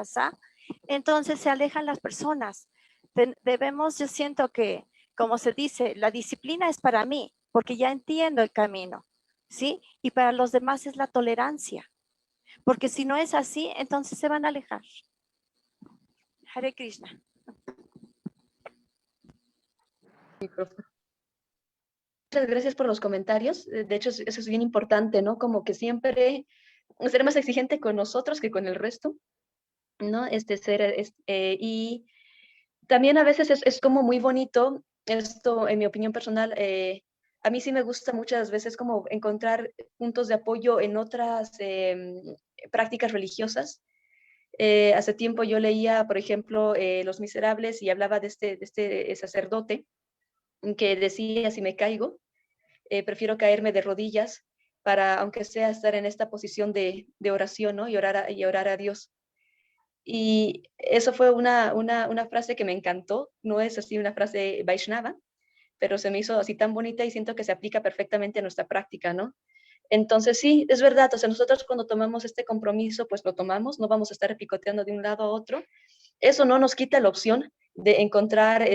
entonces se alejan las personas. Debemos, yo siento que, como se dice, la disciplina es para mí, porque ya entiendo el camino, ¿sí? Y para los demás es la tolerancia, porque si no es así, entonces se van a alejar. Hare Krishna. Muchas gracias por los comentarios. De hecho, eso es bien importante, ¿no? Como que siempre ser más exigente con nosotros que con el resto, ¿no? Y también a veces es como muy bonito, esto en mi opinión personal, a mí sí me gusta muchas veces como encontrar puntos de apoyo en otras prácticas religiosas. Hace tiempo yo leía, por ejemplo, Los Miserables y hablaba de este sacerdote que decía, si me caigo, prefiero caerme de rodillas para, aunque sea, estar en esta posición de oración, ¿no? Y orar a Dios. Y eso fue una frase que me encantó, no es así una frase Vaishnava, pero se me hizo así tan bonita y siento que se aplica perfectamente a nuestra práctica, ¿no? Entonces sí, es verdad, o sea, nosotros cuando tomamos este compromiso, pues lo tomamos, no vamos a estar picoteando de un lado a otro. Eso no nos quita la opción de encontrar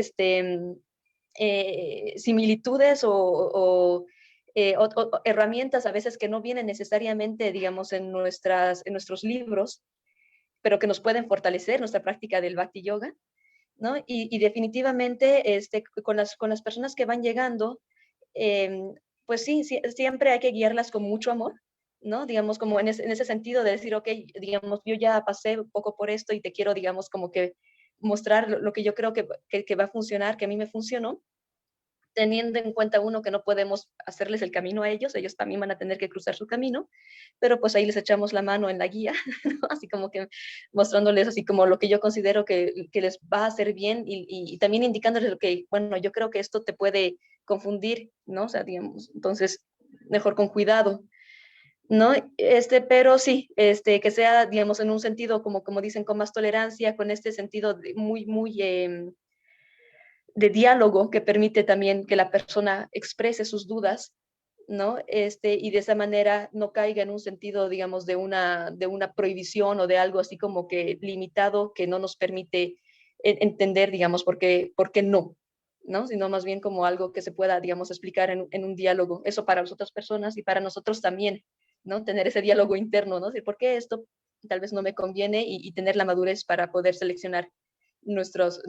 similitudes o herramientas a veces que no vienen necesariamente, digamos, en nuestros libros, pero que nos pueden fortalecer nuestra práctica del Bhakti Yoga, ¿no? Y definitivamente con las personas que van llegando, pues sí, siempre hay que guiarlas con mucho amor, ¿no? Digamos, como en ese sentido de decir, ok, digamos, yo ya pasé un poco por esto y te quiero, digamos, como que mostrar lo que yo creo que va a funcionar, que a mí me funcionó, teniendo en cuenta uno que no podemos hacerles el camino a ellos también van a tener que cruzar su camino, pero pues ahí les echamos la mano en la guía, ¿no? Así como que mostrándoles así como lo que yo considero que les va a hacer bien y también indicándoles lo que, bueno, yo creo que esto te puede confundir, ¿no? O sea, digamos, entonces, mejor con cuidado, ¿no? Pero sí, que sea, digamos, en un sentido, como dicen, con más tolerancia, con este sentido muy de diálogo que permite también que la persona exprese sus dudas, ¿no? Y de esa manera no caiga en un sentido, digamos, de una prohibición o de algo así como que limitado que no nos permite entender, digamos, por qué no, ¿no? Sino más bien como algo que se pueda, digamos, explicar en un diálogo. Eso para las otras personas y para nosotros también, ¿no? Tener ese diálogo interno, ¿no? Decir, ¿por qué esto tal vez no me conviene? Y tener la madurez para poder seleccionar nuestras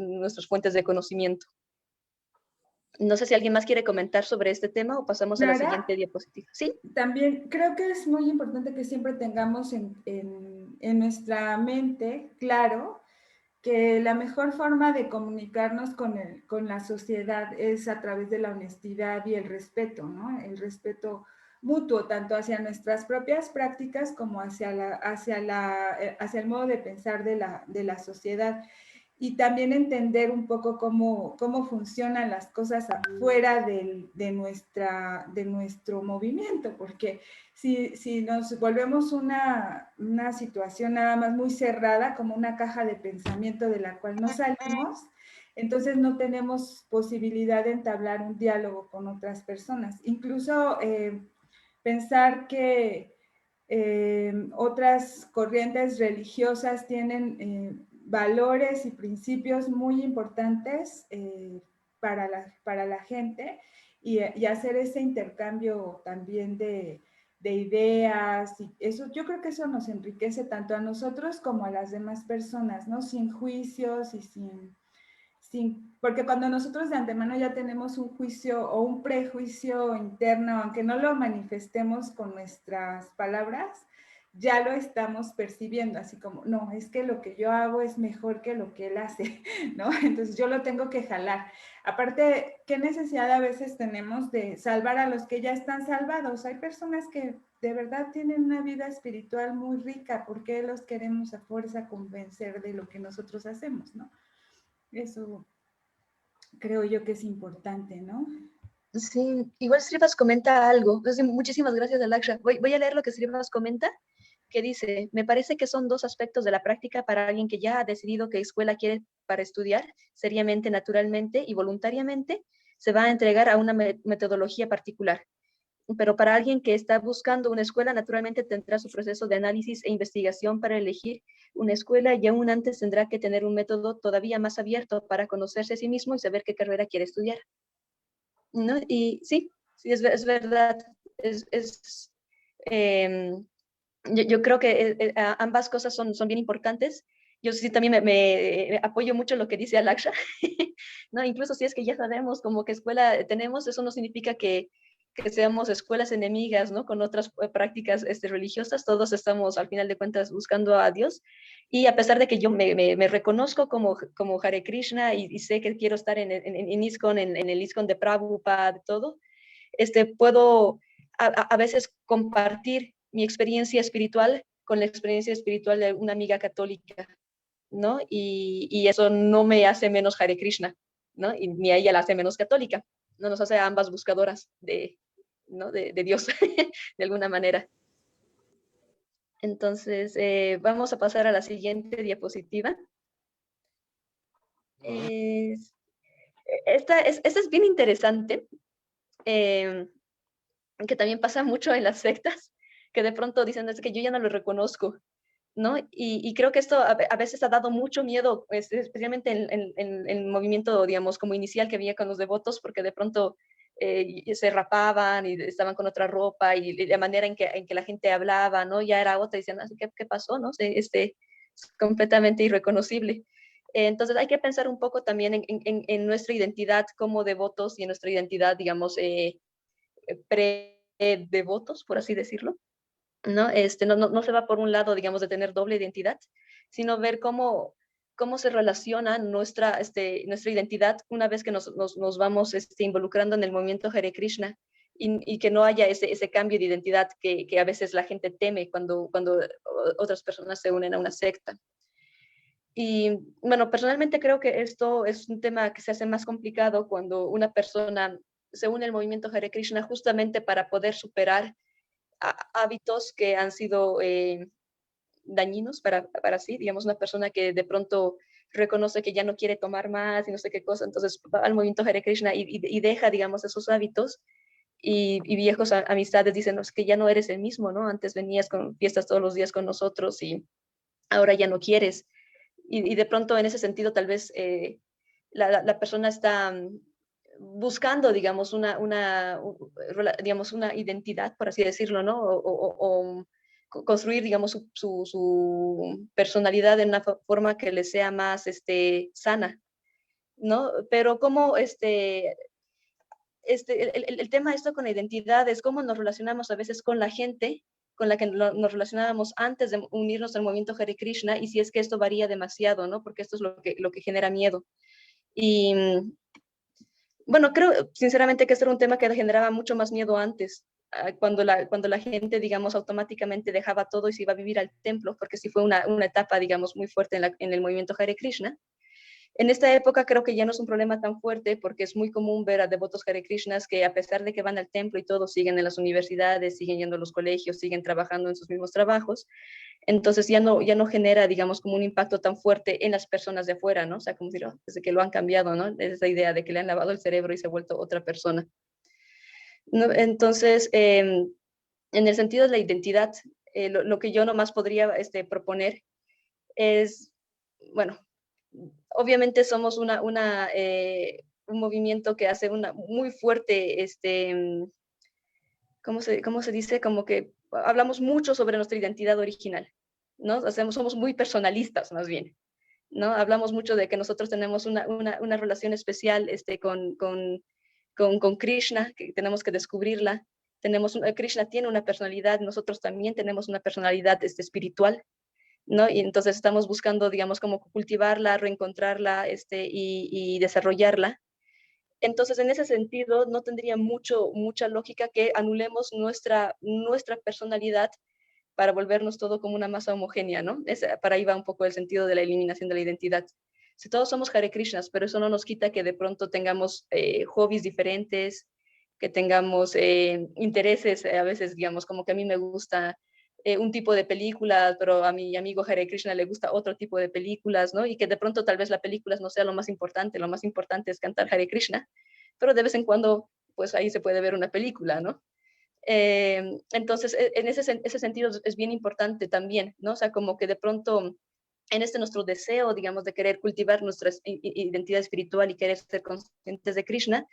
fuentes de conocimiento. No sé si alguien más quiere comentar sobre este tema o pasamos a la siguiente diapositiva. ¿Sí? También creo que es muy importante que siempre tengamos en nuestra mente claro que la mejor forma de comunicarnos con la sociedad es a través de la honestidad y el respeto, ¿no? El respeto mutuo, tanto hacia nuestras propias prácticas como hacia el modo de pensar de la sociedad. Y también entender un poco cómo funcionan las cosas afuera de nuestro movimiento, porque si nos volvemos una situación nada más muy cerrada, como una caja de pensamiento de la cual no salimos, entonces no tenemos posibilidad de entablar un diálogo con otras personas. Incluso pensar que otras corrientes religiosas tienen valores y principios muy importantes para la gente y hacer ese intercambio también de ideas y eso, yo creo que eso nos enriquece tanto a nosotros como a las demás personas, ¿no? Sin juicios y porque cuando nosotros de antemano ya tenemos un juicio o un prejuicio interno, aunque no lo manifestemos con nuestras palabras, ya lo estamos percibiendo, así como, no, es que lo que yo hago es mejor que lo que él hace, ¿no? Entonces yo lo tengo que jalar. Aparte, ¿qué necesidad a veces tenemos de salvar a los que ya están salvados? Hay personas que de verdad tienen una vida espiritual muy rica, ¿por qué los queremos a fuerza convencer de lo que nosotros hacemos, ¿no? Eso creo yo que es importante, ¿no? Sí, igual Srivas comenta algo. Entonces, muchísimas gracias, Alaksha. Voy a leer lo que Srivas comenta, que dice, me parece que son dos aspectos de la práctica para alguien que ya ha decidido qué escuela quiere para estudiar, seriamente, naturalmente y voluntariamente, se va a entregar a una metodología particular. Pero para alguien que está buscando una escuela, naturalmente tendrá su proceso de análisis e investigación para elegir una escuela y aún antes tendrá que tener un método todavía más abierto para conocerse a sí mismo y saber qué carrera quiere estudiar, ¿no? Y sí, es verdad. Eh, yo creo que ambas cosas son bien importantes. Yo sí también me apoyo mucho lo que dice Alaksha, ¿no? Incluso si es que ya sabemos como qué escuela tenemos, eso no significa que seamos escuelas enemigas, ¿no? Con otras prácticas religiosas, todos estamos al final de cuentas buscando a Dios. Y a pesar de que yo me reconozco como Hare Krishna y sé que quiero estar en ISKCON, en el ISKCON de Prabhupada, todo, puedo a veces compartir mi experiencia espiritual con la experiencia espiritual de una amiga católica, ¿no? Y eso no me hace menos Hare Krishna, ¿no? Y ni a ella la hace menos católica, no nos hace a ambas buscadoras ¿no? de Dios, de alguna manera. Entonces, vamos a pasar a la siguiente diapositiva. Esta es bien interesante, que también pasa mucho en las sectas, que de pronto dicen, es que yo ya no lo reconozco, ¿no? Y creo que esto a veces ha dado mucho miedo, especialmente en el movimiento, digamos, como inicial que había con los devotos, porque de pronto se rapaban y estaban con otra ropa y la manera en que la gente hablaba, ¿no? Ya era otra, diciendo, ¿qué pasó, no? es completamente irreconocible. Entonces hay que pensar un poco también en nuestra identidad como devotos y en nuestra identidad, digamos, pre-devotos, por así decirlo, ¿no? No se va por un lado, digamos, de tener doble identidad, sino ver cómo se relaciona nuestra identidad una vez que nos vamos involucrando en el movimiento Hare Krishna y que no haya ese cambio de identidad que a veces la gente teme cuando otras personas se unen a una secta. Y bueno, personalmente creo que esto es un tema que se hace más complicado cuando una persona se une al movimiento Hare Krishna justamente para poder superar hábitos que han sido dañinos para sí, digamos, una persona que de pronto reconoce que ya no quiere tomar más y no sé qué cosa, entonces va al movimiento Hare Krishna y deja, digamos, esos hábitos y viejos amistades dicen, no, es que ya no eres el mismo, ¿no? Antes venías con fiestas todos los días con nosotros y ahora ya no quieres. Y de pronto en ese sentido tal vez la persona está buscando, digamos, digamos, una identidad, por así decirlo, ¿no? O construir, digamos, su personalidad de una forma que le sea más sana, ¿no? Pero como el tema esto con la identidad es cómo nos relacionamos a veces con la gente con la que nos relacionábamos antes de unirnos al movimiento Hare Krishna y si es que esto varía demasiado, ¿no? Porque esto es lo que genera miedo. Y bueno, creo sinceramente que este era un tema que generaba mucho más miedo antes, cuando la gente, digamos, automáticamente dejaba todo y se iba a vivir al templo, porque sí fue una etapa, digamos, muy fuerte en el movimiento Hare Krishna. En esta época creo que ya no es un problema tan fuerte porque es muy común ver a devotos Hare Krishnas que a pesar de que van al templo y todo, siguen en las universidades, siguen yendo a los colegios, siguen trabajando en sus mismos trabajos. Entonces ya no genera, digamos, como un impacto tan fuerte en las personas de afuera, ¿no? O sea, como decir, desde que lo han cambiado, ¿no? Es esa idea de que le han lavado el cerebro y se ha vuelto otra persona. ¿No? Entonces, en el sentido de la identidad, lo que yo nomás podría proponer es, bueno, obviamente somos un movimiento que hace una muy fuerte, ¿cómo se dice? Como que hablamos mucho sobre nuestra identidad original, ¿no? Somos muy personalistas, más bien, ¿no? Hablamos mucho de que nosotros tenemos una relación especial con Krishna, que tenemos que descubrirla. Krishna tiene una personalidad, nosotros también tenemos una personalidad espiritual, ¿no? Y entonces estamos buscando, digamos, como cultivarla, reencontrarla y desarrollarla. Entonces, en ese sentido, no tendría mucha lógica que anulemos nuestra personalidad para volvernos todo como una masa homogénea, ¿no? Para ahí va un poco el sentido de la eliminación de la identidad. Si todos somos Hare Krishnas, pero eso no nos quita que de pronto tengamos hobbies diferentes, que tengamos intereses, a veces, digamos, como que a mí me gusta un tipo de película, pero a mi amigo Hare Krishna le gusta otro tipo de películas, ¿no? Y que de pronto tal vez la película no sea lo más importante es cantar Hare Krishna, pero de vez en cuando, pues ahí se puede ver una película, ¿no? Entonces, en ese sentido es bien importante también, ¿no? O sea, como que de pronto en nuestro deseo, digamos, de querer cultivar nuestra identidad espiritual y querer ser conscientes de Krishna,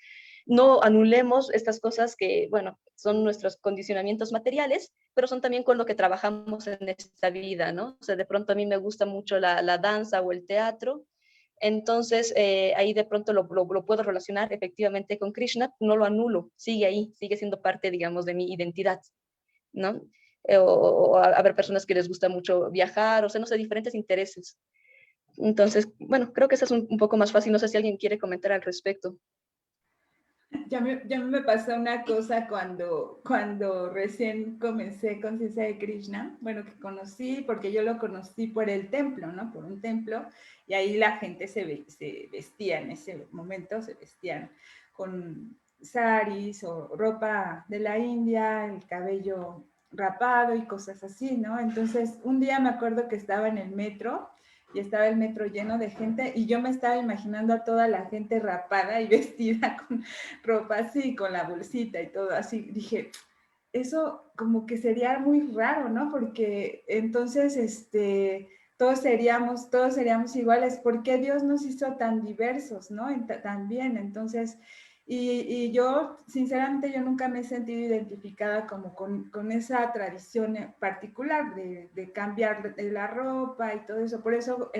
no anulemos estas cosas que, bueno, son nuestros condicionamientos materiales, pero son también con lo que trabajamos en esta vida, ¿no? O sea, de pronto a mí me gusta mucho la danza o el teatro, entonces ahí de pronto lo puedo relacionar efectivamente con Krishna, no lo anulo, sigue ahí, sigue siendo parte, digamos, de mi identidad, ¿no? O haber personas que les gusta mucho viajar, o sea, no sé, diferentes intereses. Entonces, bueno, creo que eso es un poco más fácil, no sé si alguien quiere comentar al respecto. Ya me pasó una cosa cuando recién comencé Conciencia de Krishna, bueno, que conocí, porque yo lo conocí por el templo, ¿no? Por un templo, y ahí la gente se vestía en ese momento, se vestían con saris o ropa de la India, el cabello rapado y cosas así, ¿no? Entonces, un día me acuerdo que estaba en el metro, y estaba el metro lleno de gente y yo me estaba imaginando a toda la gente rapada y vestida con ropa así, con la bolsita y todo así. Dije, eso como que sería muy raro, ¿no? Porque entonces, todos seríamos iguales. ¿Por qué Dios nos hizo tan diversos, ¿no? También, entonces, Y yo, sinceramente, yo nunca me he sentido identificada como con esa tradición particular de cambiar de la ropa y todo eso. Por eso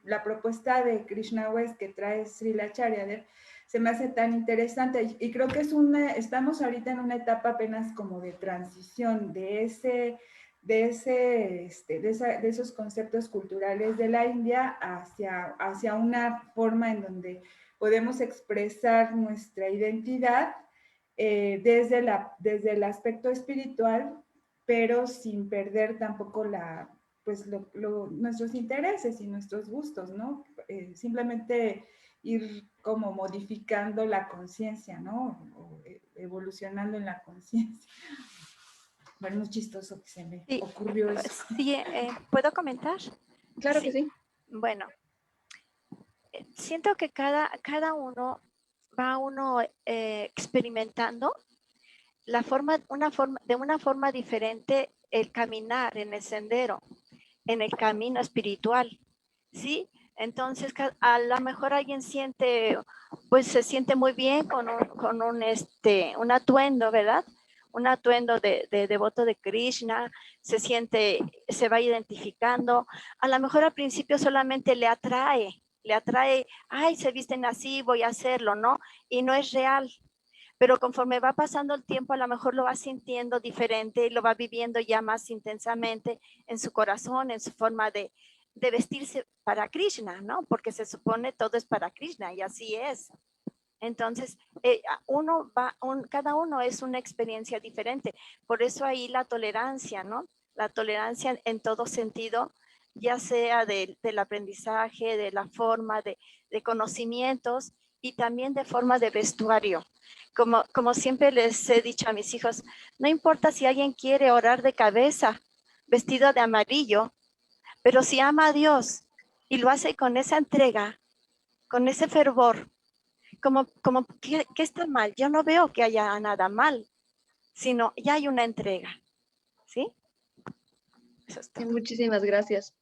la propuesta de Krishna West que trae Srila Acharya se me hace tan interesante. Y creo que estamos ahorita en una etapa apenas como de transición de esos conceptos culturales de la India hacia una forma en donde podemos expresar nuestra identidad desde el aspecto espiritual, pero sin perder tampoco nuestros intereses y nuestros gustos, ¿no? Simplemente ir como modificando la conciencia, ¿no? O evolucionando en la conciencia. Bueno, es chistoso que se me ocurrió eso. Sí, ¿puedo comentar? Claro que sí. Bueno, siento que cada uno va experimentando de una forma diferente el caminar en el sendero, en el camino espiritual, ¿sí? Entonces, a lo mejor alguien se siente muy bien con un atuendo, ¿verdad? Un atuendo de devoto de Krishna, se va identificando. A lo mejor al principio solamente le atrae, ay, se visten así, voy a hacerlo, ¿no? Y no es real. Pero conforme va pasando el tiempo, a lo mejor lo va sintiendo diferente y lo va viviendo ya más intensamente en su corazón, en su forma de vestirse para Krishna, ¿no? Porque se supone todo es para Krishna y así es. Entonces, cada uno es una experiencia diferente. Por eso ahí la tolerancia, ¿no? La tolerancia en todo sentido, ya sea del aprendizaje, de la forma, de conocimientos y también de forma de vestuario. Como siempre les he dicho a mis hijos, no importa si alguien quiere orar de cabeza, vestido de amarillo, pero si ama a Dios y lo hace con esa entrega, con ese fervor, ¿qué está mal? Yo no veo que haya nada mal, sino ya hay una entrega, ¿sí? Eso es todo. Muchísimas gracias.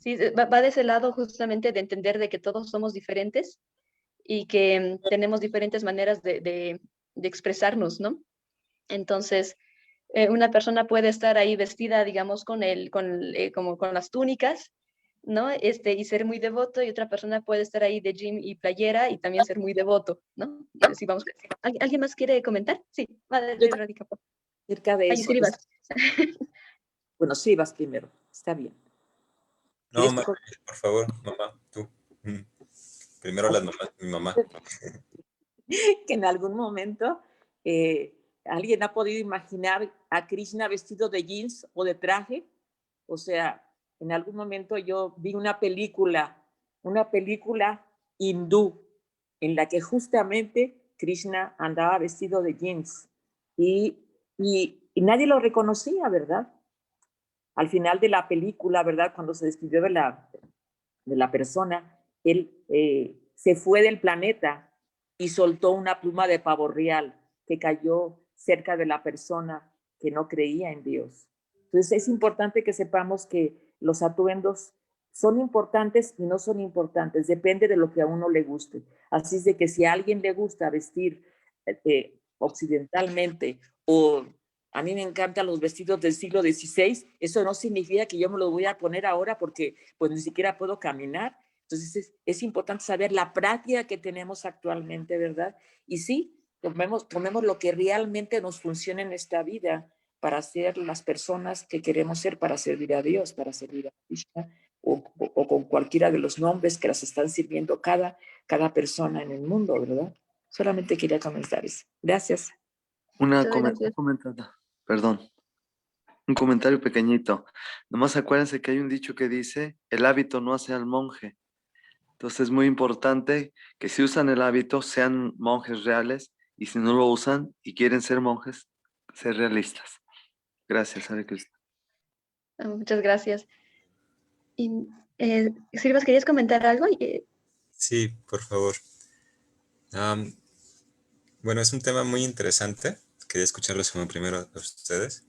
Sí, va de ese lado justamente de entender de que todos somos diferentes y que tenemos diferentes maneras de expresarnos, ¿no? Entonces, una persona puede estar ahí vestida, digamos, como con las túnicas, ¿no? Y ser muy devoto, y otra persona puede estar ahí de jean y playera y también ser muy devoto, ¿no? Y así vamos. ¿Alguien más quiere comentar? Sí, va a decir Radhika. Acerca de Ay, eso. Srivas. Bueno, sí, vas primero. Está bien. No, por favor, mamá, tú. Primero las mamás, mi mamá. Que en algún momento alguien ha podido imaginar a Krishna vestido de jeans o de traje. O sea, en algún momento yo vi una película hindú en la que justamente Krishna andaba vestido de jeans y nadie lo reconocía, ¿verdad? Al final de la película, ¿verdad? Cuando se despidió de la persona, él se fue del planeta y soltó una pluma de pavo real que cayó cerca de la persona que no creía en Dios. Entonces es importante que sepamos que los atuendos son importantes y no son importantes, depende de lo que a uno le guste. Así es de que si a alguien le gusta vestir occidentalmente, o a mí me encantan los vestidos del siglo XVI, eso no significa que yo me los voy a poner ahora porque pues ni siquiera puedo caminar. Entonces es importante saber la práctica que tenemos actualmente, ¿verdad? Y sí, tomemos lo que realmente nos funciona en esta vida para ser las personas que queremos ser, para servir a Dios, para servir a Krishna, o con cualquiera de los nombres que las están sirviendo cada persona en el mundo, ¿verdad? Solamente quería comentar eso. Gracias. Un comentario pequeñito. Nomás acuérdense que hay un dicho que dice, el hábito no hace al monje. Entonces es muy importante que si usan el hábito sean monjes reales, y si no lo usan y quieren ser monjes, ser realistas. Gracias, Hare Krishna. Muchas gracias. Y, Srivas, ¿querías comentar algo? Sí, por favor. Bueno, es un tema muy interesante. Quería escucharlos como primero a ustedes.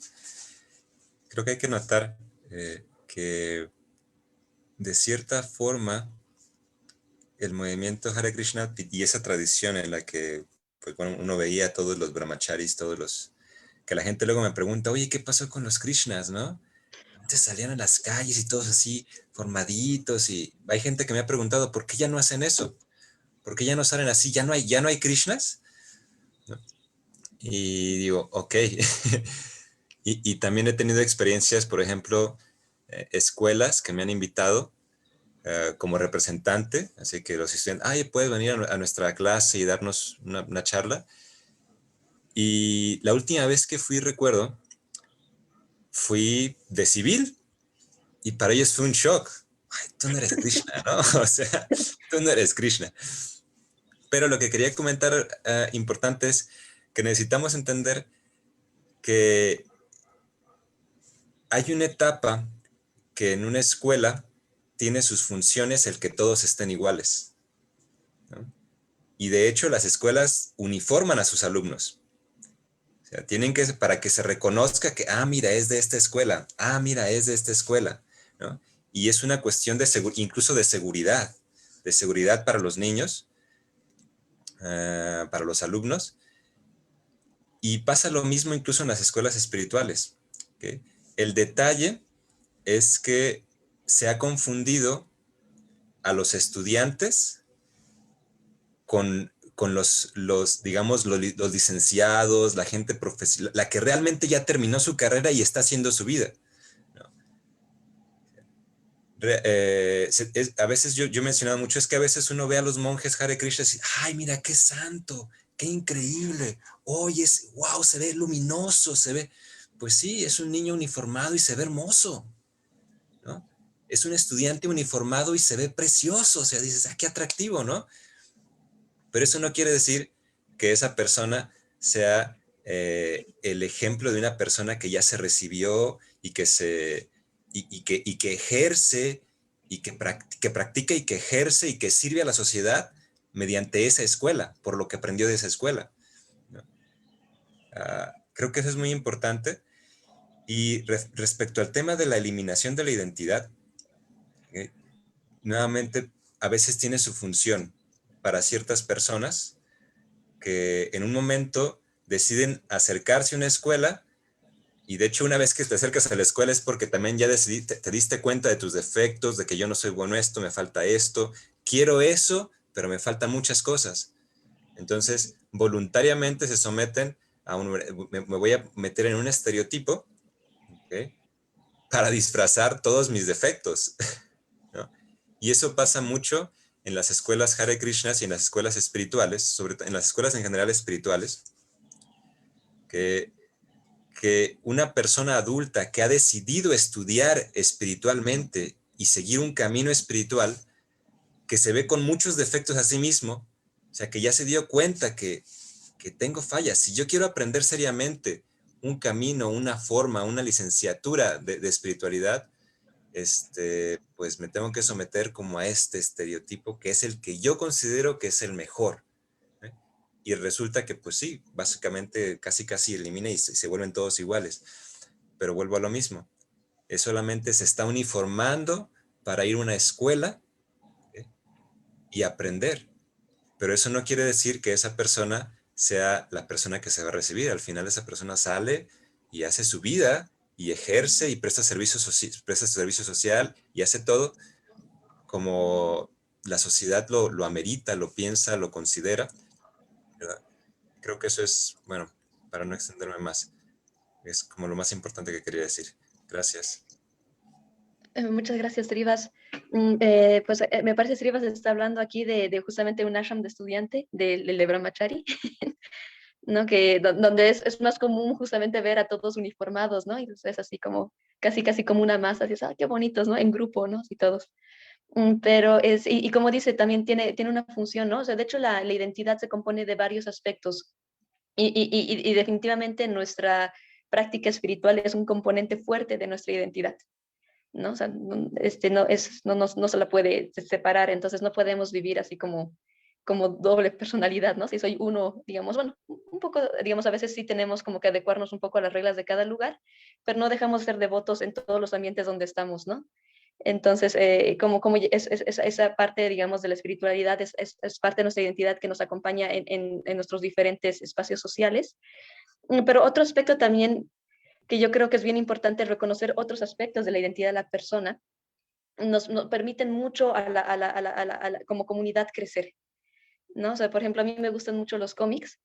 Creo que hay que notar que de cierta forma el movimiento Hare Krishna y esa tradición en la que pues bueno, uno veía todos los brahmacharis, todos los... Que la gente luego me pregunta, oye, ¿qué pasó con los Krishnas, no? Antes salían a las calles y todos así formaditos, y hay gente que me ha preguntado, ¿por qué ya no hacen eso? ¿Por qué ya no salen así? ¿Ya no hay Krishnas? ¿No? Y digo, ok. y también he tenido experiencias, por ejemplo, escuelas que me han invitado como representante, así que los estudiantes, ay, puedes venir a nuestra clase y darnos una charla. Y la última vez que fui, recuerdo, fui de civil, y para ellos fue un shock. Ay, tú no eres Krishna, ¿no? O sea, tú no eres Krishna. Pero lo que quería comentar importante es que necesitamos entender que hay una etapa que en una escuela tiene sus funciones el que todos estén iguales, ¿no? Y de hecho las escuelas uniforman a sus alumnos. O sea, tienen que, para que se reconozca que, mira, es de esta escuela, mira, es de esta escuela, ¿no? Y es una cuestión de incluso de seguridad para los niños, para los alumnos. Y pasa lo mismo incluso en las escuelas espirituales, ¿okay? El detalle es que se ha confundido a los estudiantes con digamos, los licenciados, la gente profesional, la que realmente ya terminó su carrera y está haciendo su vida, ¿no? A veces yo he mencionado mucho, es que a veces uno ve a los monjes Hare Krishna y dice, ay, mira, qué santo, qué increíble, oye, wow, se ve luminoso, se ve, pues sí, es un niño uniformado y se ve hermoso, ¿no? Es un estudiante uniformado y se ve precioso, o sea, dices, qué atractivo, ¿no? Pero eso no quiere decir que esa persona sea el ejemplo de una persona que ya se recibió y que ejerce y que practica y que ejerce y que sirve a la sociedad mediante esa escuela, por lo que aprendió de esa escuela, ¿no? Creo que eso es muy importante. Y respecto al tema de la eliminación de la identidad, nuevamente, a veces tiene su función para ciertas personas que en un momento deciden acercarse a una escuela, y de hecho una vez que te acercas a la escuela es porque también ya te diste cuenta de tus defectos, de que yo no soy bueno esto, me falta esto, quiero eso, pero me faltan muchas cosas. Entonces, voluntariamente se someten a me voy a meter en un estereotipo, ¿okay?, para disfrazar todos mis defectos, ¿no? Y eso pasa mucho en las escuelas Hare Krishnas y en las escuelas espirituales, sobre todo en las escuelas en general espirituales, que una persona adulta que ha decidido estudiar espiritualmente y seguir un camino espiritual, que se ve con muchos defectos a sí mismo, o sea, que ya se dio cuenta que tengo fallas. Si yo quiero aprender seriamente un camino, una forma, una licenciatura de espiritualidad, pues me tengo que someter como a este estereotipo que es el que yo considero que es el mejor, ¿eh? Y resulta que pues sí, básicamente casi elimina y se vuelven todos iguales, pero vuelvo a lo mismo, es solamente se está uniformando para ir a una escuela, ¿eh?, y aprender, pero eso no quiere decir que esa persona sea la persona que se va a recibir. Al final esa persona sale y hace su vida y ejerce y presta servicio social y hace todo como la sociedad lo amerita, lo piensa, lo considera, ¿verdad? Creo que eso es, bueno, para no extenderme más, es como lo más importante que quería decir. Gracias. Muchas gracias, Srivas. Pues me parece que Srivas está hablando aquí de justamente un ashram de estudiante de Brahmachari, ¿no? Donde es más común justamente ver a todos uniformados, ¿no? Y es así como, casi como una masa, así, qué bonitos, ¿no? En grupo, ¿no? Y todos. Pero y como dice, también tiene una función, ¿no? O sea, de hecho la identidad se compone de varios aspectos y definitivamente nuestra práctica espiritual es un componente fuerte de nuestra identidad, ¿no? O sea, no se la puede separar, entonces no podemos vivir así como doble personalidad, ¿no? Si soy uno, digamos, bueno, un poco, digamos, a veces sí tenemos como que adecuarnos un poco a las reglas de cada lugar, pero no dejamos ser devotos en todos los ambientes donde estamos, ¿no? Entonces, como esa parte, digamos, de la espiritualidad es parte de nuestra identidad que nos acompaña en nuestros diferentes espacios sociales. Pero otro aspecto también que yo creo que es bien importante reconocer otros aspectos de la identidad de la persona, nos permiten mucho como comunidad crecer, ¿no? O sea, por ejemplo, a mí me gustan mucho los cómics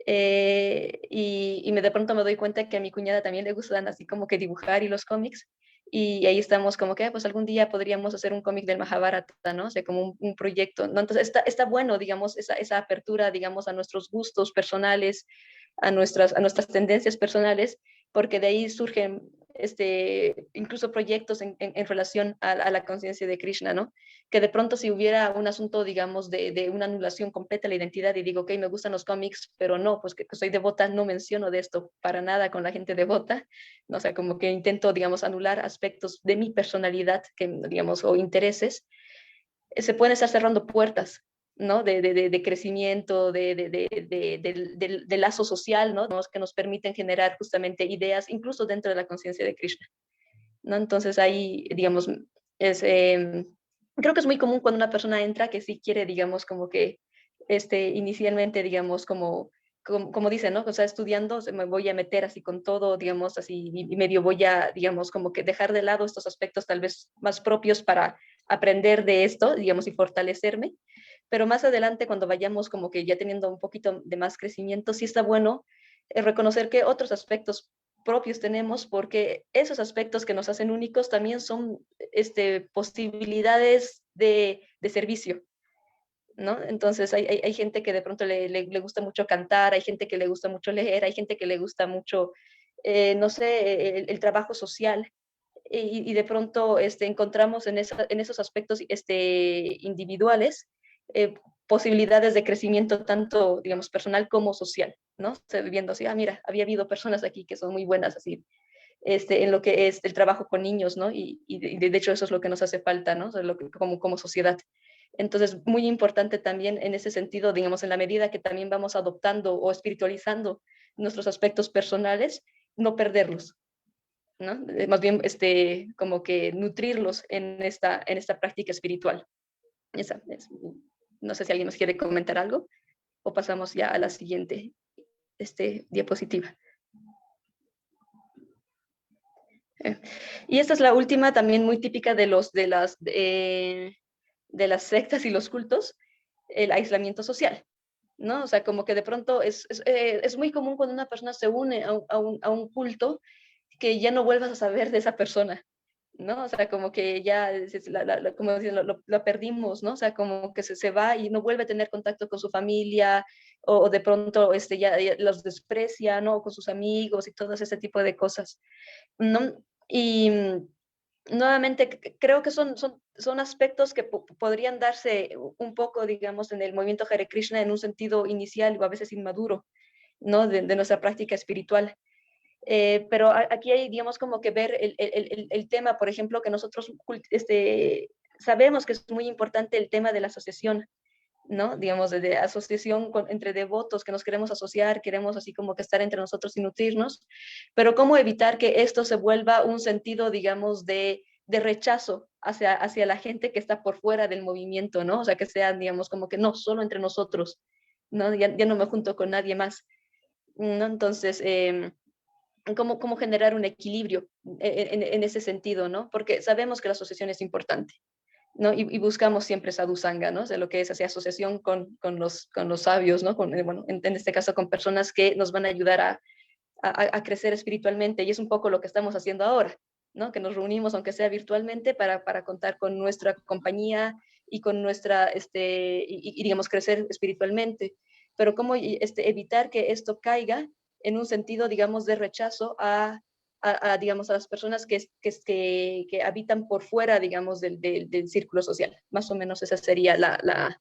y de pronto me doy cuenta que a mi cuñada también le gustan así como que dibujar y los cómics. Y ahí estamos como que, pues algún día podríamos hacer un cómic del Mahabharata, ¿no? O sea, como un proyecto, ¿no? Entonces está bueno, digamos, esa apertura, digamos, a nuestros gustos personales, a nuestras tendencias personales, porque de ahí surgen incluso proyectos en relación a la conciencia de Krishna, ¿no? Que de pronto si hubiera un asunto, digamos, de una anulación completa de la identidad y digo, ok, me gustan los cómics, pero no, pues que soy devota, no menciono de esto para nada con la gente devota, ¿no? O sea, como que intento, digamos, anular aspectos de mi personalidad, que, digamos, o intereses, se pueden estar cerrando puertas, ¿no? De crecimiento, de lazo social, ¿no? Que nos permiten generar justamente ideas, incluso dentro de la conciencia de Krishna, ¿no? Entonces ahí, digamos, es, creo que es muy común cuando una persona entra que sí quiere, digamos, como que inicialmente, digamos, como dicen, ¿no? O sea, estudiando, me voy a meter así con todo, digamos, así, y medio voy a, digamos, como que dejar de lado estos aspectos tal vez más propios para aprender de esto, digamos, y fortalecerme. Pero más adelante, cuando vayamos como que ya teniendo un poquito de más crecimiento, sí está bueno reconocer que otros aspectos propios tenemos, porque esos aspectos que nos hacen únicos también son posibilidades de servicio, ¿no? Entonces hay gente que de pronto le gusta mucho cantar, hay gente que le gusta mucho leer, hay gente que le gusta mucho, no sé, el trabajo social, y de pronto encontramos en esos aspectos individuales eh, posibilidades de crecimiento tanto, digamos, personal como social, ¿no? O sea, viendo así, mira, había habido personas aquí que son muy buenas así, en lo que es el trabajo con niños, ¿no? Y de hecho eso es lo que nos hace falta, ¿no? O sea, como sociedad. Entonces, muy importante también en ese sentido, digamos, en la medida que también vamos adoptando o espiritualizando nuestros aspectos personales, no perderlos, ¿no? Más bien, como que nutrirlos en esta práctica espiritual. No sé si alguien nos quiere comentar algo o pasamos ya a la siguiente diapositiva. Y esta es la última, también muy típica de las sectas y los cultos, el aislamiento social, ¿no? O sea, como que de pronto es muy común cuando una persona se une a un culto que ya no vuelvas a saber de esa persona, ¿no? O sea, como que ya, como dicen, lo perdimos, ¿no? O sea, como que se va y no vuelve a tener contacto con su familia, o de pronto ya los desprecia, ¿no? Con sus amigos y todo ese tipo de cosas, ¿no? Y nuevamente, creo que son aspectos que podrían darse un poco, digamos, en el movimiento Hare Krishna en un sentido inicial o a veces inmaduro, ¿no? De nuestra práctica espiritual. Pero aquí hay, digamos, como que ver el tema, por ejemplo, que nosotros sabemos que es muy importante el tema de la asociación, ¿no? Digamos, de asociación entre devotos que nos queremos asociar, queremos así como que estar entre nosotros y nutrirnos, pero cómo evitar que esto se vuelva un sentido, digamos, de rechazo hacia la gente que está por fuera del movimiento, ¿no? O sea, que sean, digamos, como que no, solo entre nosotros, ¿no? Ya no me junto con nadie más, ¿no? Entonces, cómo generar un equilibrio en ese sentido, ¿no? Porque sabemos que la asociación es importante, ¿no? Y buscamos siempre sadhusanga, ¿no? O sea, lo que es así, asociación con los sabios, ¿no? Bueno, en este caso con personas que nos van a ayudar a crecer espiritualmente, y es un poco lo que estamos haciendo ahora, ¿no? Que nos reunimos, aunque sea virtualmente, para contar con nuestra compañía y con nuestra, y digamos, crecer espiritualmente. Pero cómo evitar que esto caiga en un sentido, digamos, de rechazo digamos, a las personas que habitan por fuera, digamos, del círculo social. Más o menos esa sería la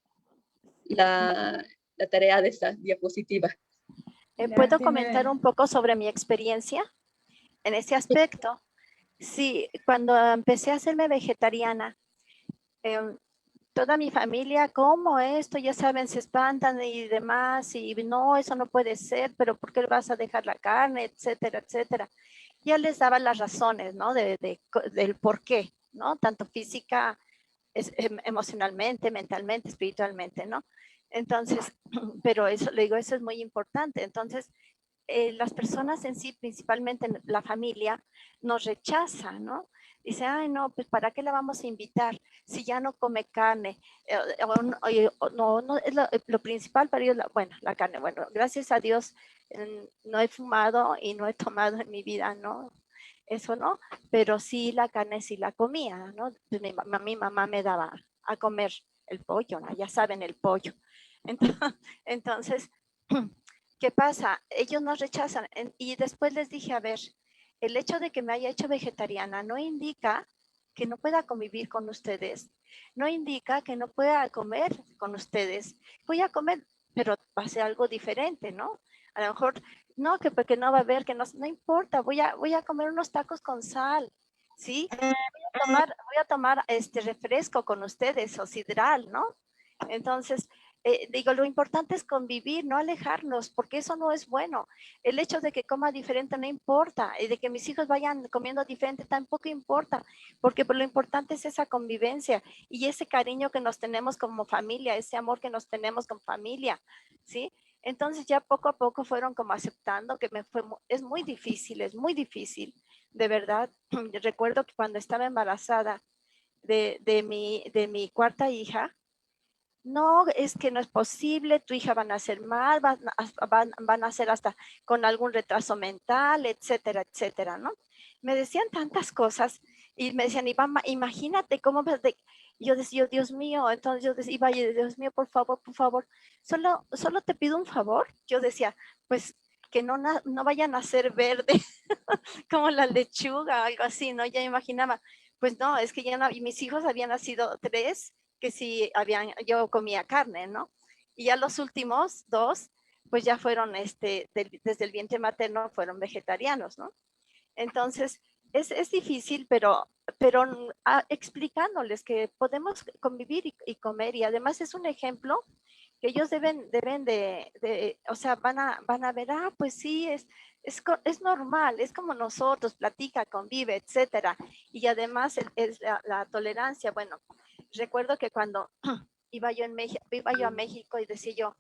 tarea de esta diapositiva. ¿Puedo comentar un poco sobre mi experiencia en ese aspecto? Sí, cuando empecé a hacerme vegetariana, toda mi familia, ¿cómo esto? Ya saben, se espantan y demás, y no, eso no puede ser, pero ¿por qué vas a dejar la carne? Etcétera, etcétera. Ya les daba las razones, ¿no? Del por qué. ¿no? Tanto física, emocionalmente, mentalmente, espiritualmente, ¿no? Entonces, pero eso, le digo, eso es muy importante. Entonces, las personas en sí, principalmente la familia, nos rechazan, ¿no? Dice, ay, no, pues ¿para qué la vamos a invitar si ya no come carne? No, es lo principal para ellos, bueno, la carne. Bueno, gracias a Dios no he fumado y no he tomado en mi vida, ¿no? Eso no, pero sí la carne sí la comía, ¿no? Pues mi mamá me daba a comer el pollo, ¿no? Ya saben, el pollo. Entonces, ¿qué pasa? Ellos nos rechazan y después les dije, a ver, el hecho de que me haya hecho vegetariana no indica que no pueda convivir con ustedes, no indica que no pueda comer con ustedes. Voy a comer, pero va a ser algo diferente, ¿no? A lo mejor, no, que porque no va a haber, que no, no importa, voy a comer unos tacos con sal, ¿sí? Voy a tomar este refresco con ustedes o sidral, ¿no? Entonces, digo, lo importante es convivir, no alejarnos, porque eso no es bueno. El hecho de que coma diferente no importa, y de que mis hijos vayan comiendo diferente tampoco importa, porque lo importante es esa convivencia y ese cariño que nos tenemos como familia, ese amor que nos tenemos como familia, ¿sí? Entonces ya poco a poco fueron como aceptando que es muy difícil, de verdad. Recuerdo que cuando estaba embarazada de mi cuarta hija, no, es que no es posible, tu hija va a nacer mal, van a nacer hasta con algún retraso mental, etcétera, etcétera, ¿no? Me decían tantas cosas y me decían, imagínate cómo yo decía, Dios mío, entonces yo decía, Dios mío, por favor, solo te pido un favor. Yo decía, pues que no vayan a ser verde como la lechuga, algo así, ¿no? Ya imaginaba, pues no, es que ya no, y mis hijos habían nacido 3 que sí yo comía carne, ¿no? Y ya los últimos 2, pues ya fueron, desde el vientre materno fueron vegetarianos, ¿no? Entonces, es difícil, pero explicándoles que podemos convivir y comer, y además es un ejemplo que ellos deben o sea, van a ver, pues sí, es normal, es como nosotros, platica, convive, etcétera. Y además es la tolerancia. Bueno, recuerdo que cuando iba yo a México y decía yo,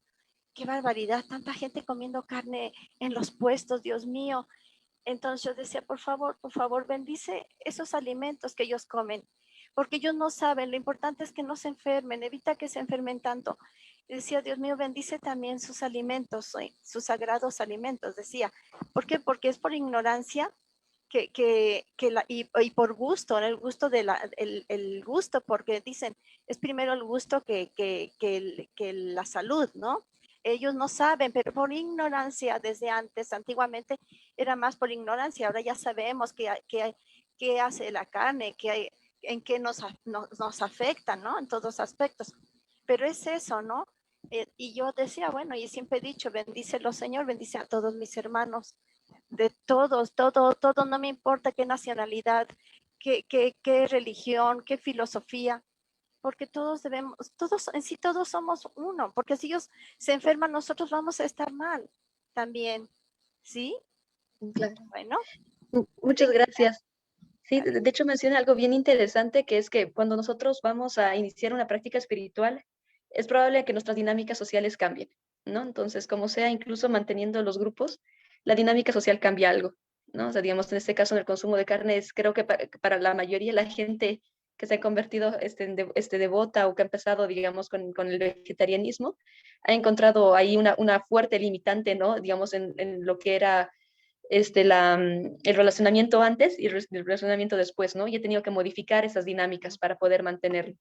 qué barbaridad, tanta gente comiendo carne en los puestos, Dios mío. Entonces yo decía, por favor, bendice esos alimentos que ellos comen, porque ellos no saben, lo importante es que no se enfermen, evita que se enfermen tanto. Y decía, Dios mío, bendice también sus alimentos, sus sagrados alimentos, decía. ¿Por qué? Porque es por ignorancia y por gusto, el gusto el gusto, porque dicen, es primero el gusto que la salud, ¿no? Ellos no saben, pero por ignorancia desde antes, antiguamente era más por ignorancia, ahora ya sabemos qué hace la carne, en qué nos afecta, ¿no? En todos aspectos. Pero es eso, ¿no? Y yo decía, bueno, y siempre he dicho, bendícelo Señor, bendice a todos mis hermanos, de todos, todo, no me importa qué nacionalidad, qué religión, qué filosofía, porque todos somos uno, porque si ellos se enferman, nosotros vamos a estar mal también, ¿sí? Claro. Bueno. Muchas gracias. Sí, de hecho menciona algo bien interesante, que es que cuando nosotros vamos a iniciar una práctica espiritual, es probable que nuestras dinámicas sociales cambien, ¿no? Entonces, como sea, incluso manteniendo los grupos, la dinámica social cambia algo, ¿no? O sea, digamos, en este caso, en el consumo de carne, creo que para la mayoría de la gente que se ha convertido devota o que ha empezado, digamos, con el vegetarianismo, ha encontrado ahí una fuerte limitante, ¿no? Digamos, en lo que era el relacionamiento antes y el relacionamiento después, ¿no? Y he tenido que modificar esas dinámicas para poder mantenerlo.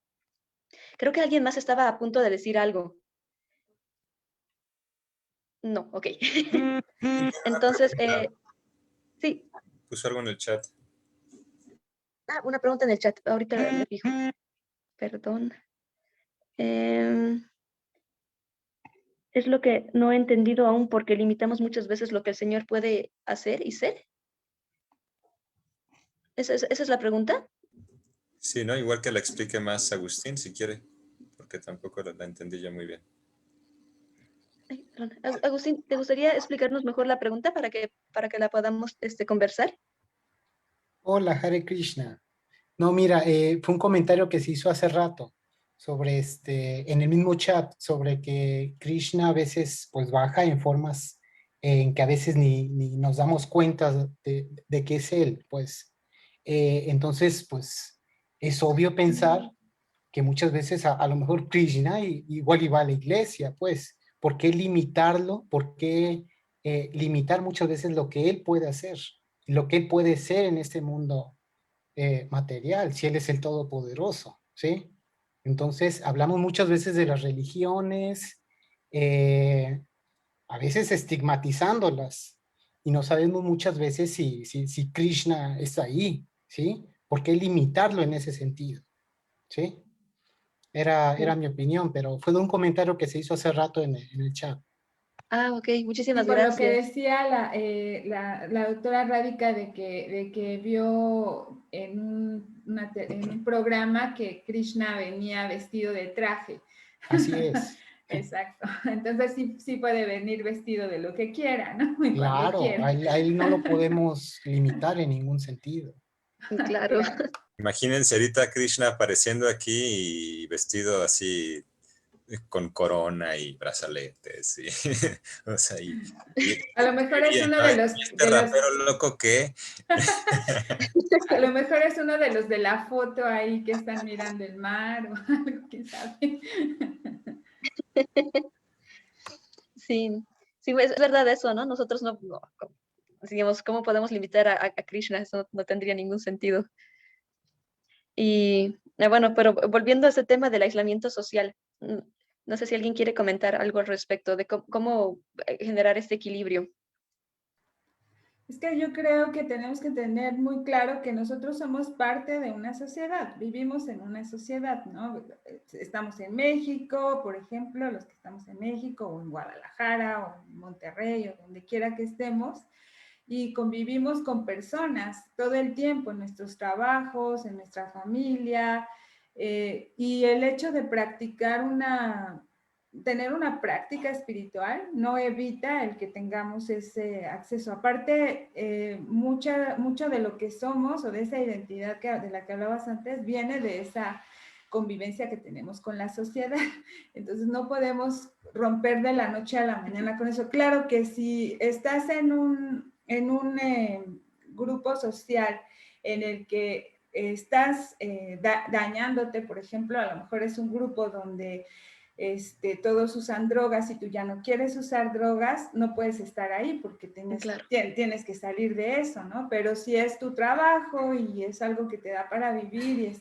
Creo que alguien más estaba a punto de decir algo. No, ok. Entonces, sí. Puso algo en el chat. Una pregunta en el chat. Ahorita me fijo. Perdón. Es lo que no he entendido aún, porque limitamos muchas veces lo que el Señor puede hacer y ser. ¿Esa es la pregunta? Sí, ¿no? Igual que la explique más Agustín, si quiere, porque tampoco la entendí yo muy bien. Ay, Agustín, ¿te gustaría explicarnos mejor la pregunta para que la podamos conversar? Hola, Hare Krishna. No, mira, fue un comentario que se hizo hace rato sobre en el mismo chat, sobre que Krishna a veces pues baja en formas en que a veces ni nos damos cuenta de que es él, pues. Entonces, pues es obvio pensar que muchas veces a lo mejor Krishna igual iba a la iglesia, pues. ¿Por qué limitarlo? ¿Por qué limitar muchas veces lo que él puede hacer? Lo que él puede ser en este mundo material, si Él es el Todopoderoso, ¿sí? Entonces, hablamos muchas veces de las religiones, a veces estigmatizándolas, y no sabemos muchas veces si Krishna está ahí, ¿sí? ¿Por qué limitarlo en ese sentido? ¿Sí? Era mi opinión, pero fue de un comentario que se hizo hace rato en el chat. Ah, ok, Y muchísimas por lo que gracias. decía la doctora Rádica de que vio en un programa que Krishna venía vestido de traje. Así es. Exacto. Entonces sí puede venir vestido de lo que quiera, ¿no? Y cuando Claro, quiera. a él no lo podemos limitar en ningún sentido. Claro. Claro. Imagínense ahorita Krishna apareciendo aquí y vestido así con corona y brazaletes. Y, o sea, A lo mejor es dirían, uno "Ay, de los, ¿y este rapero loco qué?" a lo mejor es uno de los de la foto ahí que están mirando el mar o algo, quién sabe. Sí, sí, es verdad eso, ¿no? Nosotros digamos, ¿cómo podemos limitar a Krishna? Eso no tendría ningún sentido. Y bueno, pero volviendo a ese tema del aislamiento social, no sé si alguien quiere comentar algo al respecto de cómo generar este equilibrio. Es que yo creo que tenemos que tener muy claro que nosotros somos parte de una sociedad, vivimos en una sociedad, ¿no? Estamos en México, por ejemplo, los que estamos en México, o en Guadalajara, o en Monterrey, o donde quiera que estemos, y convivimos con personas todo el tiempo, en nuestros trabajos, en nuestra familia, y el hecho de tener una práctica espiritual no evita el que tengamos ese acceso. Aparte, mucho de lo que somos o de esa identidad de la que hablabas antes viene de esa convivencia que tenemos con la sociedad. Entonces no podemos romper de la noche a la mañana con eso. Claro que si estás en un grupo social en el que estás dañándote, por ejemplo, a lo mejor es un grupo donde todos usan drogas y tú ya no quieres usar drogas, no puedes estar ahí porque Claro. tienes que salir de eso, ¿no? Pero si es tu trabajo y es algo que te da para vivir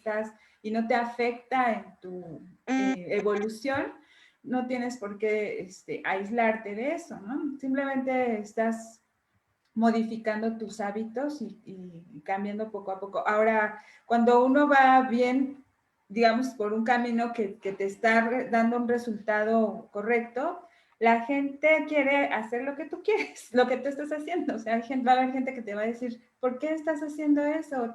y no te afecta en tu evolución, no tienes por qué aislarte de eso, ¿no? Simplemente estás modificando tus hábitos y cambiando poco a poco. Ahora, cuando uno va bien, digamos, por un camino que te está dando un resultado correcto, la gente quiere hacer lo que tú quieres, lo que tú estás haciendo. O sea, va a haber gente que te va a decir, ¿por qué estás haciendo eso?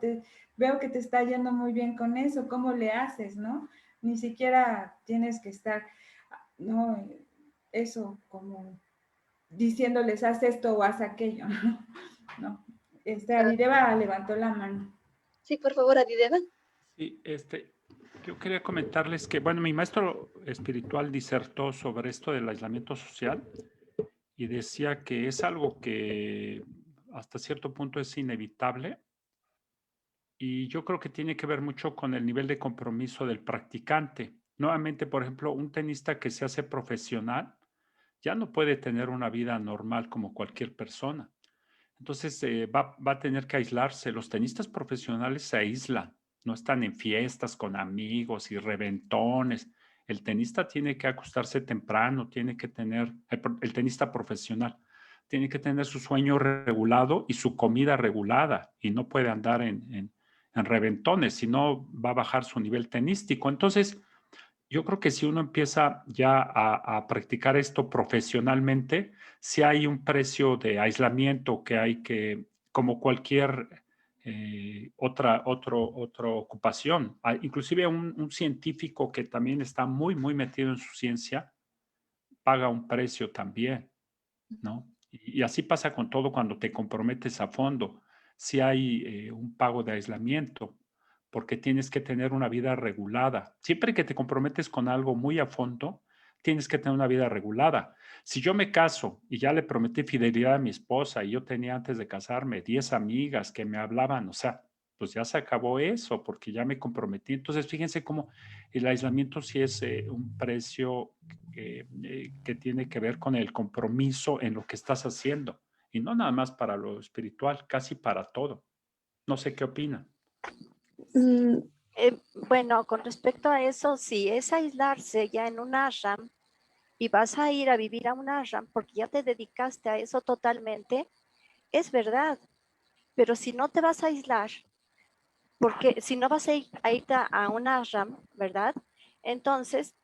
Veo que te está yendo muy bien con eso, ¿cómo le haces, no? Ni siquiera tienes que estar, no, eso como diciéndoles haz esto o haz aquello, ¿no? No. Adideva levantó la mano. Sí, por favor, Adideva. Sí, yo quería comentarles que, bueno, mi maestro espiritual disertó sobre esto del aislamiento social y decía que es algo que hasta cierto punto es inevitable y yo creo que tiene que ver mucho con el nivel de compromiso del practicante. Nuevamente, por ejemplo, un tenista que se hace profesional ya no puede tener una vida normal como cualquier persona. Entonces va a tener que aislarse. Los tenistas profesionales se aíslan, no están en fiestas con amigos y reventones. El tenista tiene que acostarse temprano, tiene que tener, el tenista profesional, tiene que tener su sueño regulado y su comida regulada y no puede andar en reventones, si no va a bajar su nivel tenístico. Entonces, yo creo que si uno empieza ya a practicar esto profesionalmente, si hay un precio de aislamiento que hay que, como cualquier otra ocupación. Inclusive un científico que también está muy, muy metido en su ciencia, paga un precio también, ¿no? Y así pasa con todo cuando te comprometes a fondo. Si hay un pago de aislamiento, porque tienes que tener una vida regulada. Siempre que te comprometes con algo muy a fondo, tienes que tener una vida regulada. Si yo me caso y ya le prometí fidelidad a mi esposa y yo tenía antes de casarme 10 amigas que me hablaban, o sea, pues ya se acabó eso porque ya me comprometí. Entonces, fíjense cómo el aislamiento sí es un precio que tiene que ver con el compromiso en lo que estás haciendo. Y no nada más para lo espiritual, casi para todo. No sé qué opinan. Bueno, con respecto a eso, si es aislarse ya en un ashram y vas a ir a vivir a un ashram porque ya te dedicaste a eso totalmente, es verdad. Pero si no te vas a aislar, porque si no vas a irte a un ashram, ¿verdad? Entonces,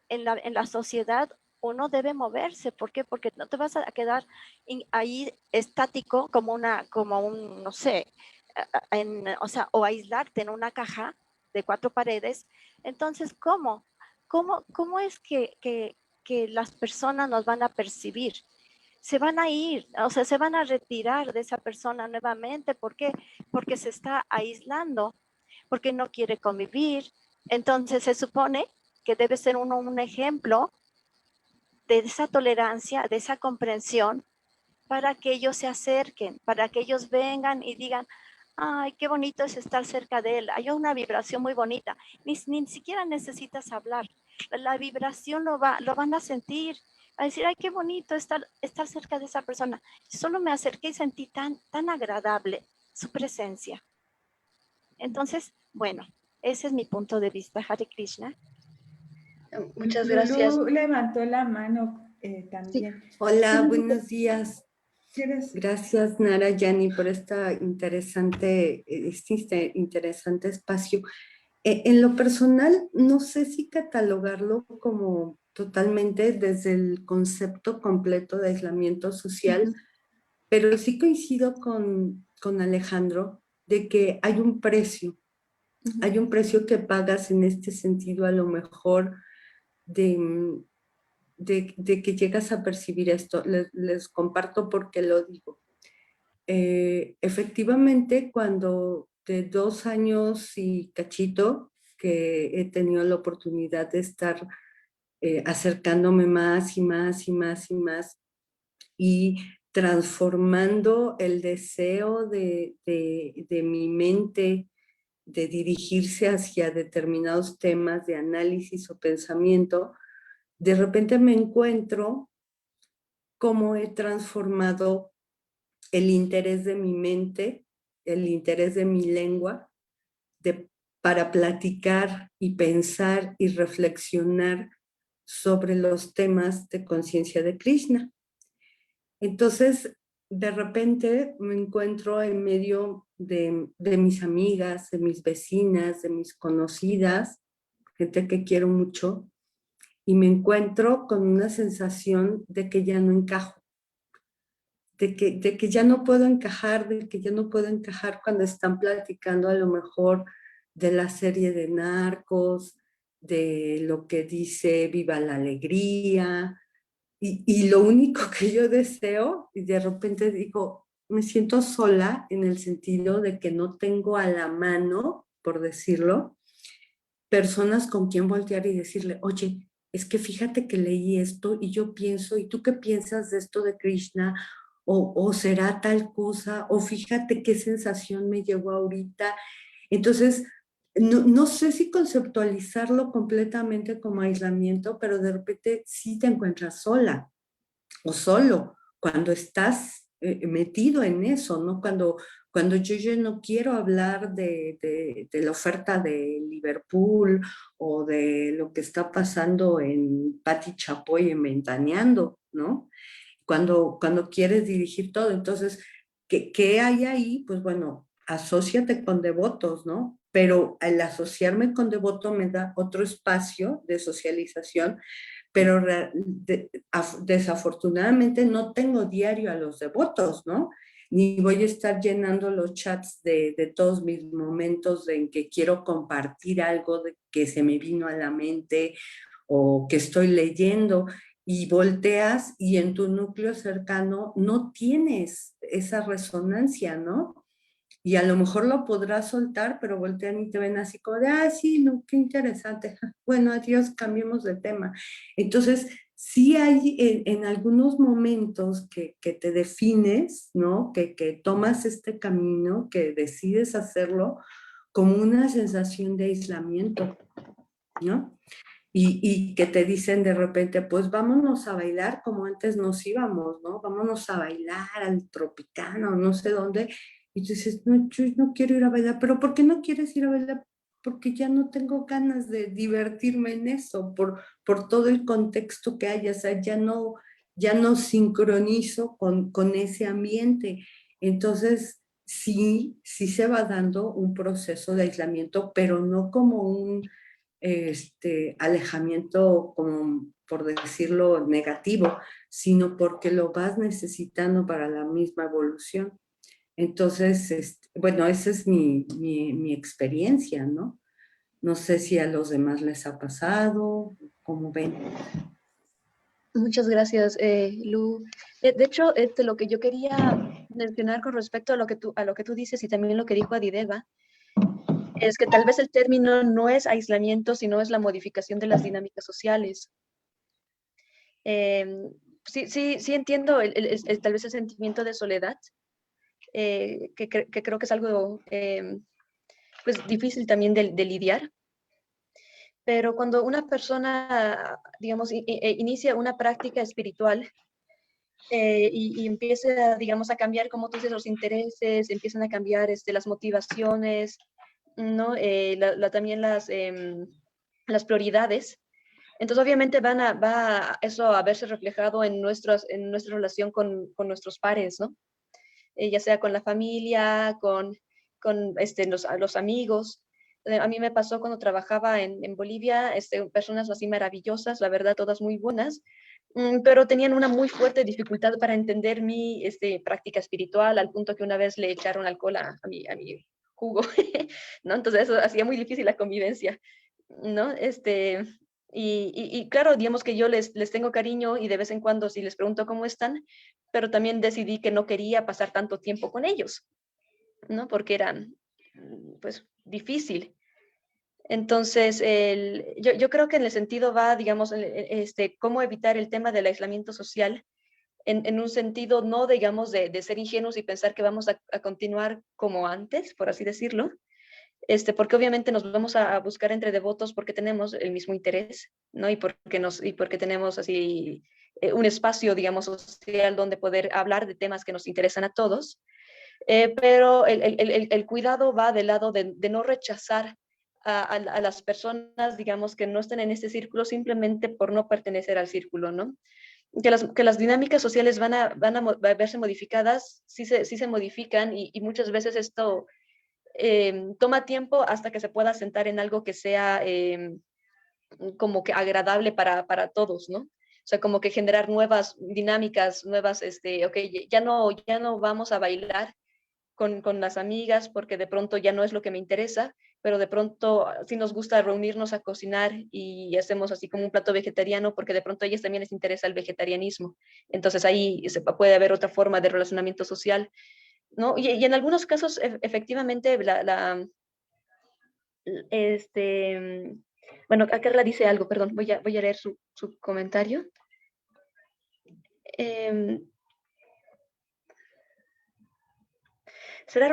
en la sociedad uno debe moverse. ¿Por qué? Porque no te vas a quedar ahí estático como un, no sé, o sea, o aislarte en una caja de 4 paredes. Entonces, ¿cómo? ¿Cómo es que las personas nos van a percibir? Se van a ir, o sea, se van a retirar de esa persona nuevamente. ¿Por qué? Porque se está aislando, porque no quiere convivir. Entonces, se supone que debe ser uno un ejemplo de esa tolerancia, de esa comprensión, para que ellos se acerquen, para que ellos vengan y digan, ay, qué bonito es estar cerca de él. Hay una vibración muy bonita. Ni siquiera necesitas hablar. La vibración lo van a sentir. A decir, ay, qué bonito estar cerca de esa persona. Solo me acerqué y sentí tan agradable su presencia. Entonces, bueno, ese es mi punto de vista, Hare Krishna. Muchas gracias. Lulú levantó la mano también. Sí. Hola, buenos días. ¿Quieres? Gracias, Narayani, por este interesante espacio. En lo personal, no sé si catalogarlo como totalmente desde el concepto completo de aislamiento social, pero sí coincido con Alejandro de que hay un precio. Hay un precio que pagas en este sentido, a lo mejor de que llegas a percibir esto. Les comparto por qué lo digo. Efectivamente, cuando de 2 años y cachito que he tenido la oportunidad de estar acercándome más y más y más y más y transformando el deseo de mi mente de dirigirse hacia determinados temas de análisis o pensamiento, de repente me encuentro cómo he transformado el interés de mi mente, el interés de mi lengua, para platicar y pensar y reflexionar sobre los temas de conciencia de Krishna. Entonces, de repente me encuentro en medio de mis amigas, de mis vecinas, de mis conocidas, gente que quiero mucho, y me encuentro con una sensación de que ya no encajo, de que ya no puedo encajar, de que ya no puedo encajar cuando están platicando a lo mejor de la serie de Narcos, de lo que dice Viva la Alegría, y lo único que yo deseo, y de repente digo, me siento sola en el sentido de que no tengo a la mano, por decirlo, personas con quien voltear y decirle, oye, es que fíjate que leí esto y yo pienso, ¿y tú qué piensas de esto de Krishna? O será tal cosa, o fíjate qué sensación me llegó ahorita. Entonces, no sé si conceptualizarlo completamente como aislamiento, pero de repente sí te encuentras sola o solo cuando estás metido en eso, ¿no? Cuando yo no quiero hablar de la oferta de Liverpool o de lo que está pasando en Pati Chapoy en Ventaneando, ¿no? Cuando quieres dirigir todo. Entonces, ¿qué hay ahí? Pues bueno, asóciate con devotos, ¿no? Pero al asociarme con devoto me da otro espacio de socialización, pero desafortunadamente no tengo diario a los devotos, ¿no? Ni voy a estar llenando los chats de todos mis momentos en que quiero compartir algo que se me vino a la mente o que estoy leyendo, y volteas y en tu núcleo cercano no tienes esa resonancia, ¿no? y a lo mejor lo podrás soltar, pero voltean y te ven así como de, ah, sí, no, qué interesante. Bueno, adiós, cambiemos de tema. Entonces, sí hay en algunos momentos que te defines, ¿no? Que tomas este camino, que decides hacerlo como una sensación de aislamiento, ¿no? Y que te dicen de repente, pues vámonos a bailar como antes nos íbamos, ¿no? Vámonos a bailar al Tropicano, no sé dónde. Y tú dices, no, yo no quiero ir a bailar, pero ¿por qué no quieres ir a bailar? Porque ya no tengo ganas de divertirme en eso, por todo el contexto que hay, o sea, ya no sincronizo con ese ambiente. Entonces, sí se va dando un proceso de aislamiento, pero no como un alejamiento, como por decirlo, negativo, sino porque lo vas necesitando para la misma evolución. Entonces, bueno, esa es mi experiencia, ¿no? No sé si a los demás les ha pasado, ¿cómo ven? Muchas gracias, Lu. De hecho, lo que yo quería mencionar con respecto a lo que tú dices y también lo que dijo Adideva, es que tal vez el término no es aislamiento, sino es la modificación de las dinámicas sociales. Sí entiendo tal vez el sentimiento de soledad, que creo que es algo pues difícil también de lidiar, pero cuando una persona, digamos, inicia una práctica espiritual y empieza, digamos, a cambiar, como tú dices, los intereses, empiezan a cambiar las motivaciones, ¿no? También las prioridades. Entonces, obviamente va eso a verse reflejado en nuestra relación con nuestros pares, ¿no? Ya sea con la familia, con los amigos. A mí me pasó cuando trabajaba en Bolivia, personas así maravillosas, la verdad, todas muy buenas, pero tenían una muy fuerte dificultad para entender mi práctica espiritual, al punto que una vez le echaron alcohol a mi jugo, ¿no? Entonces eso hacía muy difícil la convivencia, ¿no? Y claro, digamos que yo les tengo cariño y de vez en cuando sí les pregunto cómo están, pero también decidí que no quería pasar tanto tiempo con ellos, ¿no? Porque era, pues, difícil. Entonces, yo creo que en el sentido va, digamos, cómo evitar el tema del aislamiento social en un sentido no, digamos, de ser ingenuos y pensar que vamos a continuar como antes, por así decirlo, porque obviamente nos vamos a buscar entre devotos porque tenemos el mismo interés, ¿no? Y porque tenemos así un espacio, digamos, social donde poder hablar de temas que nos interesan a todos, pero el cuidado va del lado de no rechazar a las personas, digamos, que no estén en este círculo simplemente por no pertenecer al círculo, ¿no? Que las dinámicas sociales van a verse modificadas, sí se modifican y muchas veces esto toma tiempo hasta que se pueda sentar en algo que sea como que agradable para todos, ¿no? O sea, como que generar nuevas dinámicas, nuevas, ok, ya no vamos a bailar con las amigas porque de pronto ya no es lo que me interesa, pero de pronto sí nos gusta reunirnos a cocinar y hacemos así como un plato vegetariano porque de pronto a ellas también les interesa el vegetarianismo. Entonces ahí puede haber otra forma de relacionamiento social, ¿no? Y en algunos casos, efectivamente, bueno, acá Carla dice algo, perdón, voy a leer su comentario. ¿Será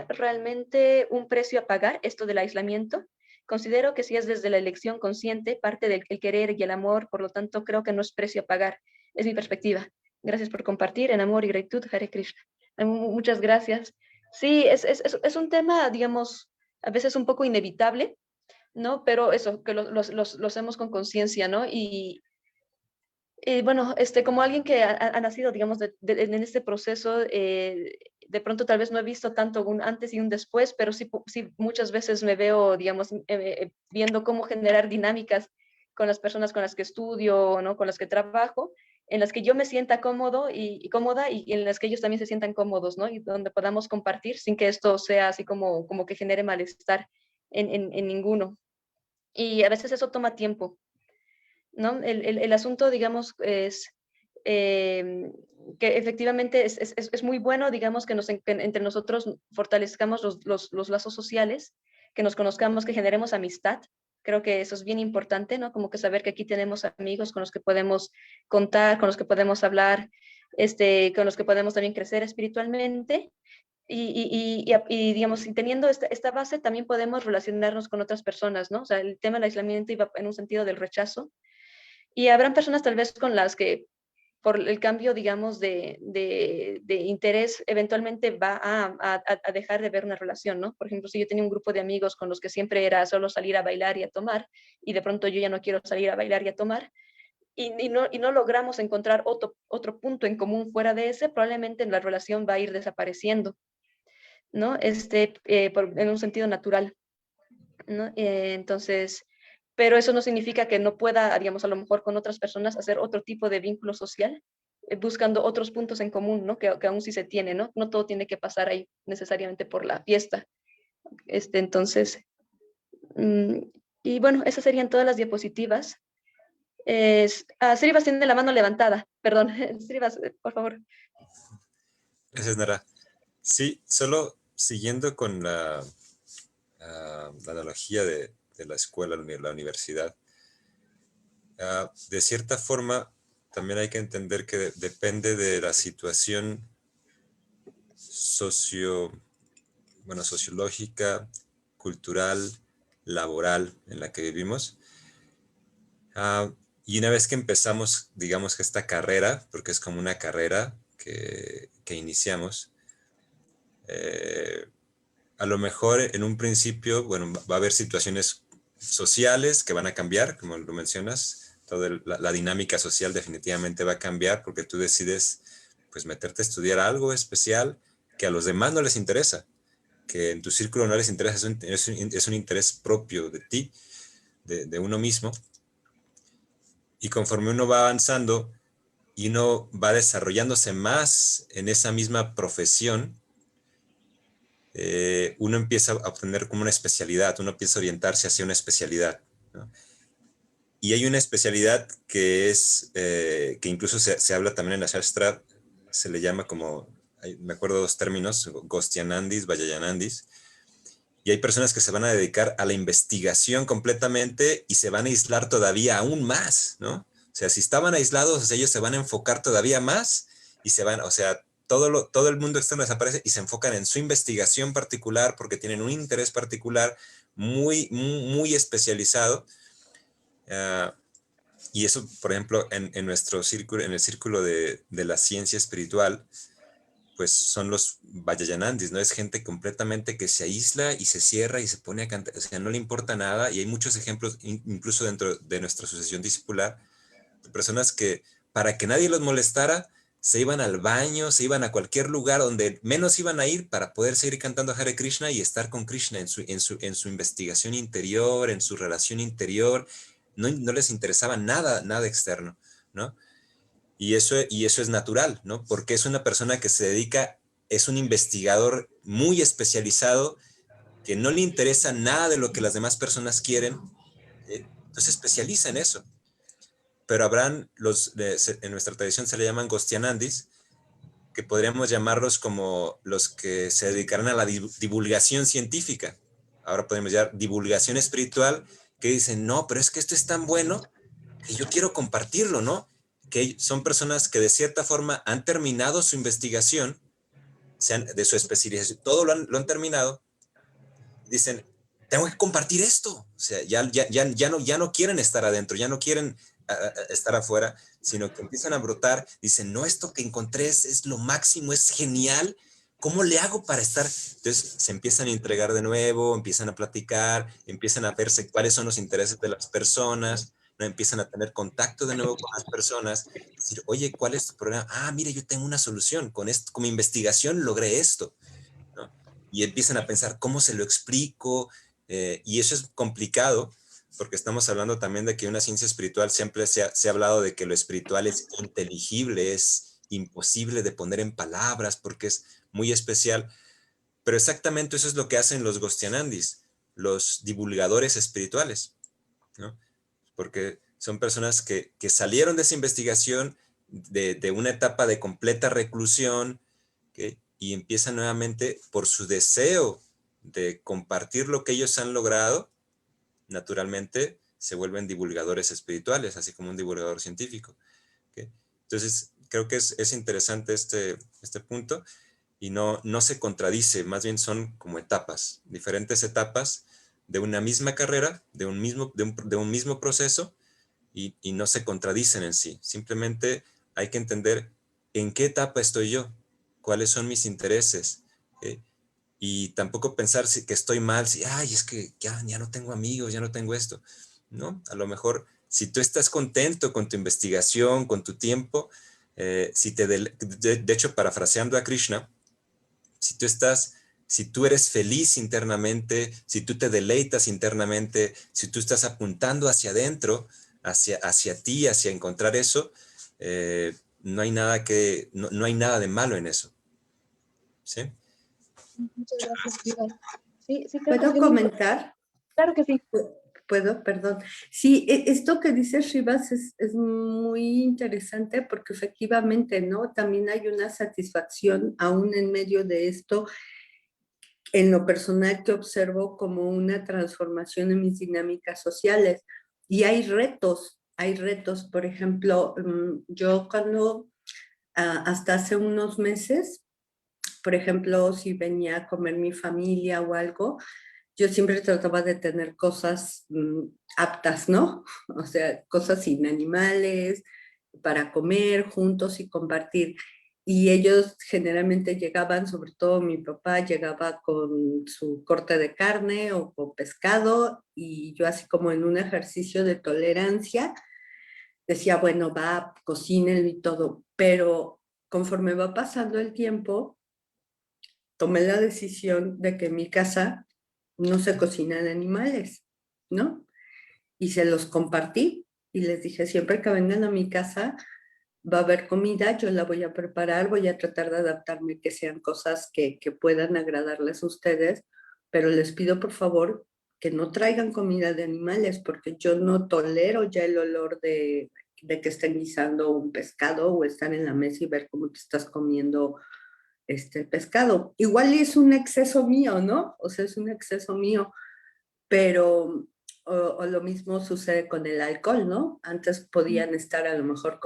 realmente un precio a pagar esto del aislamiento? Considero que si es desde la elección consciente, parte del querer y el amor, por lo tanto, creo que no es precio a pagar. Es mi perspectiva. Gracias por compartir. En amor y gratitud, Hare Krishna. Muchas gracias. Sí, es un tema, digamos, a veces un poco inevitable, ¿no? Pero eso, que lo hacemos con conciencia, ¿no? Y bueno, como alguien que ha nacido, digamos, en este proceso, de pronto tal vez no he visto tanto un antes y un después, pero sí muchas veces me veo, digamos, viendo cómo generar dinámicas con las personas con las que estudio, ¿no? Con las que trabajo, en las que yo me sienta cómodo y cómoda y en las que ellos también se sientan cómodos, ¿no? Y donde podamos compartir sin que esto sea así como que genere malestar en ninguno. Y a veces eso toma tiempo, ¿no? El asunto, digamos, es efectivamente es muy bueno, digamos, que entre nosotros fortalezcamos los lazos sociales, que nos conozcamos, que generemos amistad. Creo que eso es bien importante, ¿no? Como que saber que aquí tenemos amigos con los que podemos contar, con los que podemos hablar, con los que podemos también crecer espiritualmente. Y digamos, y teniendo esta base, también podemos relacionarnos con otras personas, ¿no? O sea, el tema del aislamiento iba en un sentido del rechazo. Y habrán personas tal vez con las que por el cambio, digamos, de interés, eventualmente va a dejar de ver una relación, ¿no? Por ejemplo, si yo tenía un grupo de amigos con los que siempre era solo salir a bailar y a tomar, y de pronto yo ya no quiero salir a bailar y a tomar, y no logramos encontrar otro punto en común fuera de ese, probablemente la relación va a ir desapareciendo, ¿no? En un sentido natural, ¿no? Entonces, pero eso no significa que no pueda, digamos, a lo mejor con otras personas hacer otro tipo de vínculo social, buscando otros puntos en común, ¿no? Que aún sí se tiene, ¿no? No todo tiene que pasar ahí necesariamente por la fiesta. Entonces, y bueno, esas serían todas las diapositivas. Srivas tiene la mano levantada, perdón. Srivas, por favor. Gracias, Nara. Sí, solo siguiendo con la analogía de la escuela, la universidad, de cierta forma también hay que entender que depende de la situación sociológica, cultural, laboral en la que vivimos. Y una vez que empezamos, digamos que esta carrera, porque es como una carrera que iniciamos, a lo mejor en un principio, bueno, va a haber situaciones sociales que van a cambiar, como lo mencionas, toda la dinámica social definitivamente va a cambiar porque tú decides pues meterte a estudiar algo especial que a los demás no les interesa, que en tu círculo no les interesa, es un interés propio de ti, de uno mismo. Y conforme uno va avanzando y uno va desarrollándose más en esa misma profesión, uno empieza a obtener como una especialidad, uno empieza a orientarse hacia una especialidad, ¿no? Y hay una especialidad que es, que incluso se habla también en la Shastra, se le llama como, me acuerdo dos términos, Gostyanandis, Vajayanandis, y hay personas que se van a dedicar a la investigación completamente y se van a aislar todavía aún más, ¿no? O sea, si estaban aislados, o sea, ellos se van a enfocar todavía más y se van, o sea, todo el mundo externo desaparece y se enfocan en su investigación particular porque tienen un interés particular muy, muy, muy especializado. Y eso, por ejemplo, en nuestro círculo, en el círculo de la ciencia espiritual, pues son los Vajayanandis, ¿no? Es gente completamente que se aísla y se cierra y se pone a cantar, o sea, no le importa nada. Y hay muchos ejemplos, incluso dentro de nuestra asociación discipular, de personas que, para que nadie los molestara, se iban al baño, se iban a cualquier lugar donde menos iban a ir para poder seguir cantando Hare Krishna y estar con Krishna en su investigación interior, en su relación interior. No les interesaba nada externo, ¿no? Y eso es natural, ¿no? Porque es una persona que se dedica, es un investigador muy especializado, que no le interesa nada de lo que las demás personas quieren, entonces se especializa en eso. Pero habrán en nuestra tradición se le llaman Gostyanandis, que podríamos llamarlos como los que se dedicarán a la divulgación científica. Ahora podemos llamar divulgación espiritual, que dicen, no, pero es que esto es tan bueno que yo quiero compartirlo, ¿no? Que son personas que de cierta forma han terminado su investigación, de su especialización, todo lo han terminado, dicen, tengo que compartir esto. O sea, ya no quieren estar adentro, ya no quieren estar afuera, sino que empiezan a brotar, dicen, no, esto que encontré es lo máximo, es genial, ¿cómo le hago para estar? Entonces se empiezan a entregar de nuevo, empiezan a platicar, empiezan a verse cuáles son los intereses de las personas, ¿no? Empiezan a tener contacto de nuevo con las personas, decir, oye, ¿cuál es tu problema? Ah, mire, yo tengo una solución, con mi investigación logré esto, ¿no? Y empiezan a pensar, ¿cómo se lo explico? Y eso es complicado, porque estamos hablando también de que una ciencia espiritual siempre se ha hablado de que lo espiritual es inteligible, es imposible de poner en palabras, porque es muy especial. Pero exactamente eso es lo que hacen los Gostyanandis, los divulgadores espirituales, ¿no? Porque son personas que salieron de esa investigación, de una etapa de completa reclusión, ¿okay? Y empiezan nuevamente por su deseo de compartir lo que ellos han logrado, naturalmente se vuelven divulgadores espirituales, así como un divulgador científico. ¿Okay? Entonces, creo que es interesante este punto y no se contradice, más bien son como etapas, diferentes etapas de una misma carrera, de un mismo proceso y no se contradicen en sí. Simplemente hay que entender en qué etapa estoy yo, cuáles son mis intereses, ¿okay? Y tampoco pensar que estoy mal, ay, es que ya no tengo amigos, ya no tengo esto. No, a lo mejor si tú estás contento con tu investigación, con tu tiempo, de hecho, parafraseando a Krishna, si tú eres feliz internamente, si tú te deleitas internamente, si tú estás apuntando hacia adentro, hacia ti, hacia encontrar eso, no hay nada de malo en eso. ¿Sí? Muchas gracias, Iván. Sí, creo que ¿Puedo sería comentar? Claro que sí. ¿Puedo? Perdón. Sí, esto que dice Shivas es muy interesante porque efectivamente, ¿no? También hay una satisfacción aún en medio de esto, en lo personal que observo como una transformación en mis dinámicas sociales. Y hay retos, por ejemplo, yo cuando hasta hace unos meses, por ejemplo, si venía a comer mi familia o algo, yo siempre trataba de tener cosas aptas, ¿no? O sea, cosas sin animales, para comer juntos y compartir. Y ellos generalmente llegaban, sobre todo mi papá llegaba con su corte de carne o con pescado, y yo así como en un ejercicio de tolerancia, decía, bueno, va, cocínenlo y todo. Pero conforme va pasando el tiempo, tomé la decisión de que en mi casa no se cocinan animales, ¿no? Y se los compartí y les dije, siempre que vengan a mi casa va a haber comida, yo la voy a preparar, voy a tratar de adaptarme, que sean cosas que puedan agradarles a ustedes, pero les pido por favor que no traigan comida de animales, porque yo no tolero ya el olor de que estén guisando un pescado o estar en la mesa y ver cómo te estás comiendo el pescado. Igual es un exceso mío, ¿no? O sea, es un exceso mío, pero o lo mismo sucede con el alcohol, ¿no? Antes podían estar a lo mejor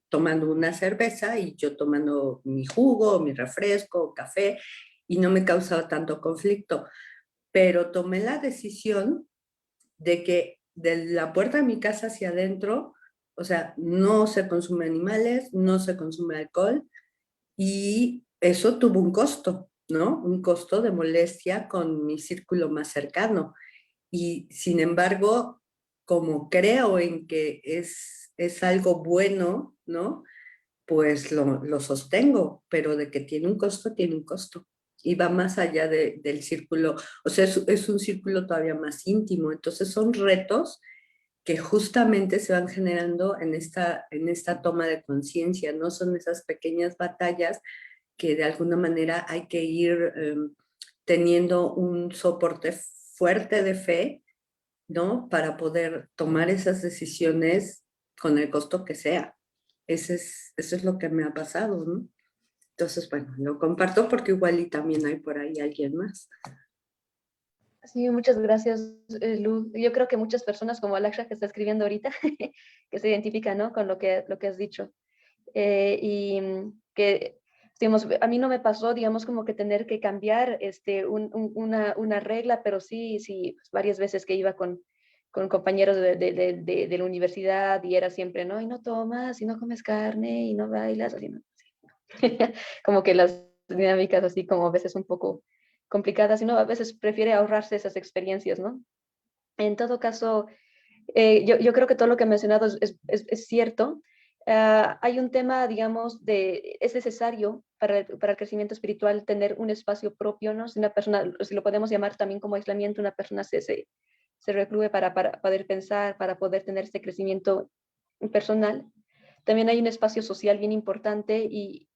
tomando una cerveza y yo tomando mi jugo, mi refresco, café, y no me causaba tanto conflicto. Pero tomé la decisión de que de la puerta de mi casa hacia adentro, o sea, no se consume animales, no se consume alcohol, y eso tuvo un costo, ¿no? Un costo de molestia con mi círculo más cercano. Y sin embargo, como creo en que es algo bueno, ¿no? Pues lo sostengo, pero de que tiene un costo, tiene un costo. Y va más allá del círculo, o sea, es un círculo todavía más íntimo. Entonces son retos que justamente se van generando en esta toma de conciencia, ¿no? Son esas pequeñas batallas que de alguna manera hay que ir teniendo un soporte fuerte de fe, ¿no? Para poder tomar esas decisiones con el costo que sea. Eso es lo que me ha pasado, ¿no? Entonces, bueno, lo comparto porque igual y también hay por ahí alguien más. Sí, muchas gracias, Lu. Yo creo que muchas personas como Alaksha que está escribiendo ahorita, que se identifican, ¿no? Con lo que has dicho. Y que, digamos, a mí no me pasó, digamos, como que tener que cambiar una regla, pero sí, pues, varias veces que iba con compañeros de la universidad y era siempre, ¿no? Y no tomas, y no comes carne, y no bailas, así, ¿no? Como que las dinámicas así como a veces un poco complicadas, y no, a veces prefiere ahorrarse esas experiencias, ¿no? En todo caso, yo creo que todo lo que he mencionado es cierto. Hay un tema, digamos, es necesario para el crecimiento espiritual tener un espacio propio, ¿no? Si una persona, si lo podemos llamar también como aislamiento, una persona se recluye para poder pensar, para poder tener este crecimiento personal. También hay un espacio social bien importante y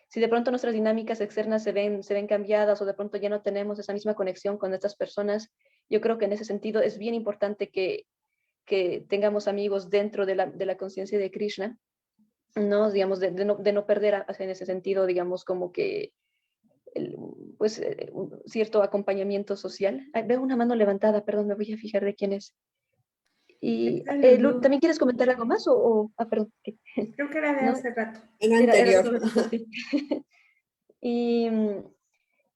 si de pronto nuestras dinámicas externas se ven cambiadas o de pronto ya no tenemos esa misma conexión con estas personas, yo creo que en ese sentido es bien importante que tengamos amigos dentro de la conciencia de Krishna. ¿no? Digamos, de no perder en ese sentido, digamos, como que pues un cierto acompañamiento social. Ay, veo una mano levantada, perdón, me voy a fijar de quién es. Y ¿también quieres comentar algo más? Perdón. Creo que era de ¿No? hace rato. Era solo eso, sí. Y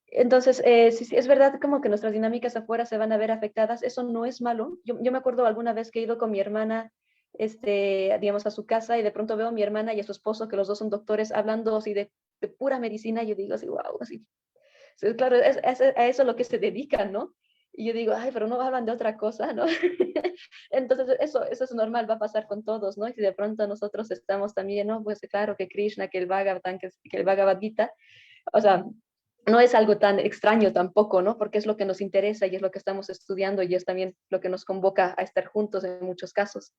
entonces, sí, es verdad como que nuestras dinámicas afuera se van a ver afectadas. Eso no es malo. Yo me acuerdo alguna vez que he ido con mi hermana, digamos, a su casa y de pronto veo a mi hermana y a su esposo, que los dos son doctores, hablando así de pura medicina. Y yo digo así, wow, así. Sí, claro, a eso lo que se dedican, ¿no? Y yo digo, ay, pero no hablan de otra cosa, ¿no? Entonces, eso es normal, va a pasar con todos, ¿no? Y si de pronto nosotros estamos también, ¿no? Pues claro que Krishna, que el Bhagavatam, que el Bhagavad Gita, o sea, no es algo tan extraño tampoco, ¿no? Porque es lo que nos interesa y es lo que estamos estudiando y es también lo que nos convoca a estar juntos en muchos casos,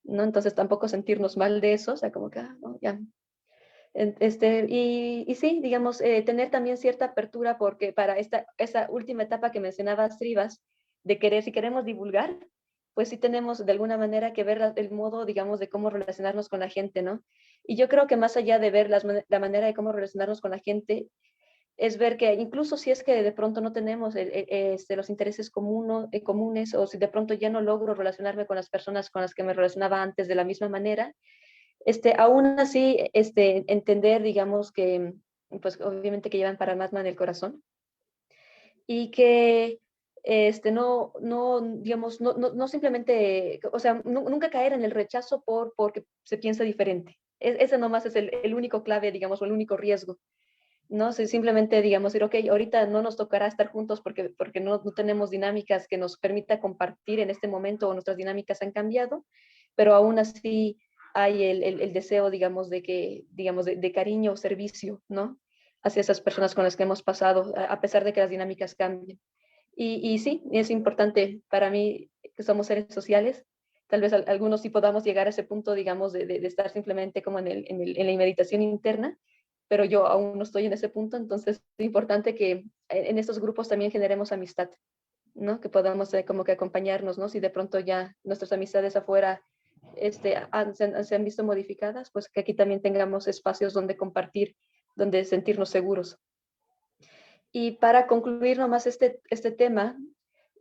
¿no? Entonces tampoco sentirnos mal de eso, o sea, como que, no, ya. Y sí, digamos, tener también cierta apertura porque para esa última etapa que mencionabas, Rivas, de querer, si queremos divulgar, pues sí tenemos de alguna manera que ver el modo, digamos, de cómo relacionarnos con la gente, ¿no? Y yo creo que más allá de ver la manera de cómo relacionarnos con la gente, es ver que incluso si es que de pronto no tenemos los intereses comunes o si de pronto ya no logro relacionarme con las personas con las que me relacionaba antes de la misma manera, aún así, entender, digamos, que, pues obviamente que llevan Paramatma en el corazón y que, digamos, no simplemente, o sea, nunca caer en el rechazo porque se piensa diferente. Ese nomás es el único clave, digamos, o el único riesgo. ¿No? Simplemente, digamos, decir, ok, ahorita no nos tocará estar juntos porque no tenemos dinámicas que nos permita compartir en este momento o nuestras dinámicas han cambiado, pero aún así hay el deseo, digamos, digamos, de cariño o servicio, ¿no? Hacia esas personas con las que hemos pasado, a pesar de que las dinámicas cambien. Y sí, es importante para mí que somos seres sociales. Tal vez algunos sí podamos llegar a ese punto, digamos, de estar simplemente como en la meditación interna, pero yo aún no estoy en ese punto, entonces es importante que en estos grupos también generemos amistad, ¿no? Que podamos como que acompañarnos, ¿no? Si de pronto ya nuestras amistades afuera se han visto modificadas, pues que aquí también tengamos espacios donde compartir, donde sentirnos seguros. Y para concluir nomás este tema,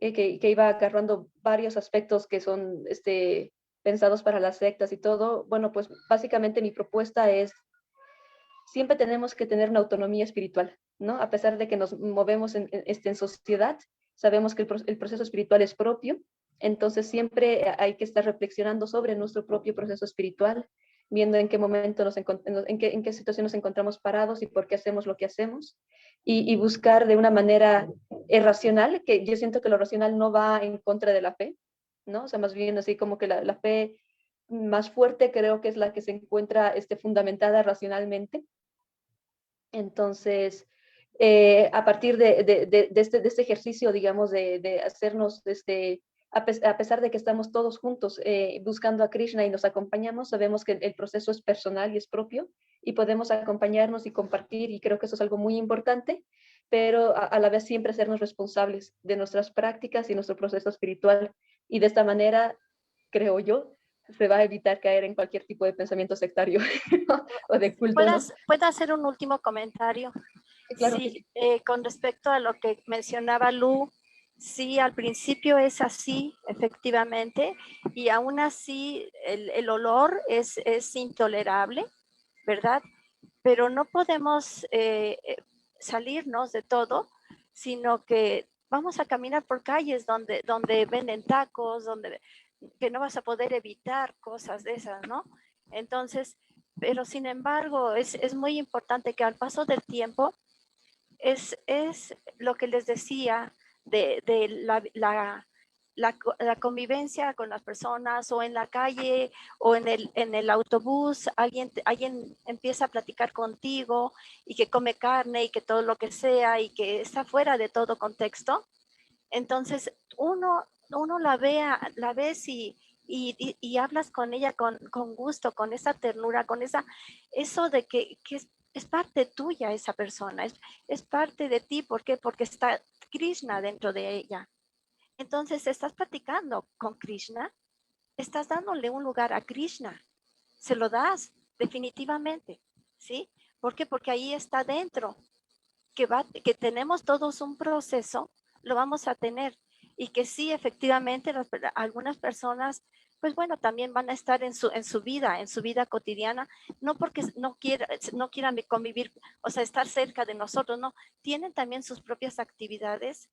que iba agarrando varios aspectos que son pensados para las sectas y todo, bueno, pues básicamente mi propuesta es, siempre tenemos que tener una autonomía espiritual, ¿no? A pesar de que nos movemos en sociedad, sabemos que el proceso espiritual es propio, entonces siempre hay que estar reflexionando sobre nuestro propio proceso espiritual, viendo en qué momento, en qué situación nos encontramos parados y por qué hacemos lo que hacemos, y buscar de una manera racional, que yo siento que lo racional no va en contra de la fe, ¿no? O sea, más bien así como que la fe más fuerte creo que es la que se encuentra fundamentada racionalmente. Entonces, a partir de este ejercicio, digamos, de hacernos, a pesar de que estamos todos juntos buscando a Krishna y nos acompañamos, sabemos que el proceso es personal y es propio y podemos acompañarnos y compartir, y creo que eso es algo muy importante, pero a la vez siempre sernos responsables de nuestras prácticas y nuestro proceso espiritual. Y de esta manera, creo yo, se va a evitar caer en cualquier tipo de pensamiento sectario o de culto, ¿no? ¿Puedo hacer un último comentario? Claro sí, que sí. Con respecto a lo que mencionaba Lu, sí, al principio es así, efectivamente, y aún así el olor es intolerable, ¿verdad? Pero no podemos salirnos de todo, sino que vamos a caminar por calles donde venden tacos, que no vas a poder evitar cosas de esas, ¿no? Entonces, pero sin embargo, es muy importante que al paso del tiempo es lo que les decía de la convivencia con las personas o en la calle o en el autobús, alguien empieza a platicar contigo y que come carne y que todo lo que sea y que está fuera de todo contexto. Entonces uno la ves y hablas con ella con gusto, con esa ternura, con eso de que es parte tuya esa persona, es parte de ti. ¿Por qué? Porque está Krishna dentro de ella. Entonces estás platicando con Krishna, estás dándole un lugar a Krishna, se lo das definitivamente, ¿sí? ¿Por qué? Porque ahí está dentro, que tenemos todos un proceso, lo vamos a tener, y que sí, efectivamente, algunas personas, pues bueno, también van a estar en su vida cotidiana, no porque no quieran convivir, o sea, estar cerca de nosotros, no, tienen también sus propias actividades,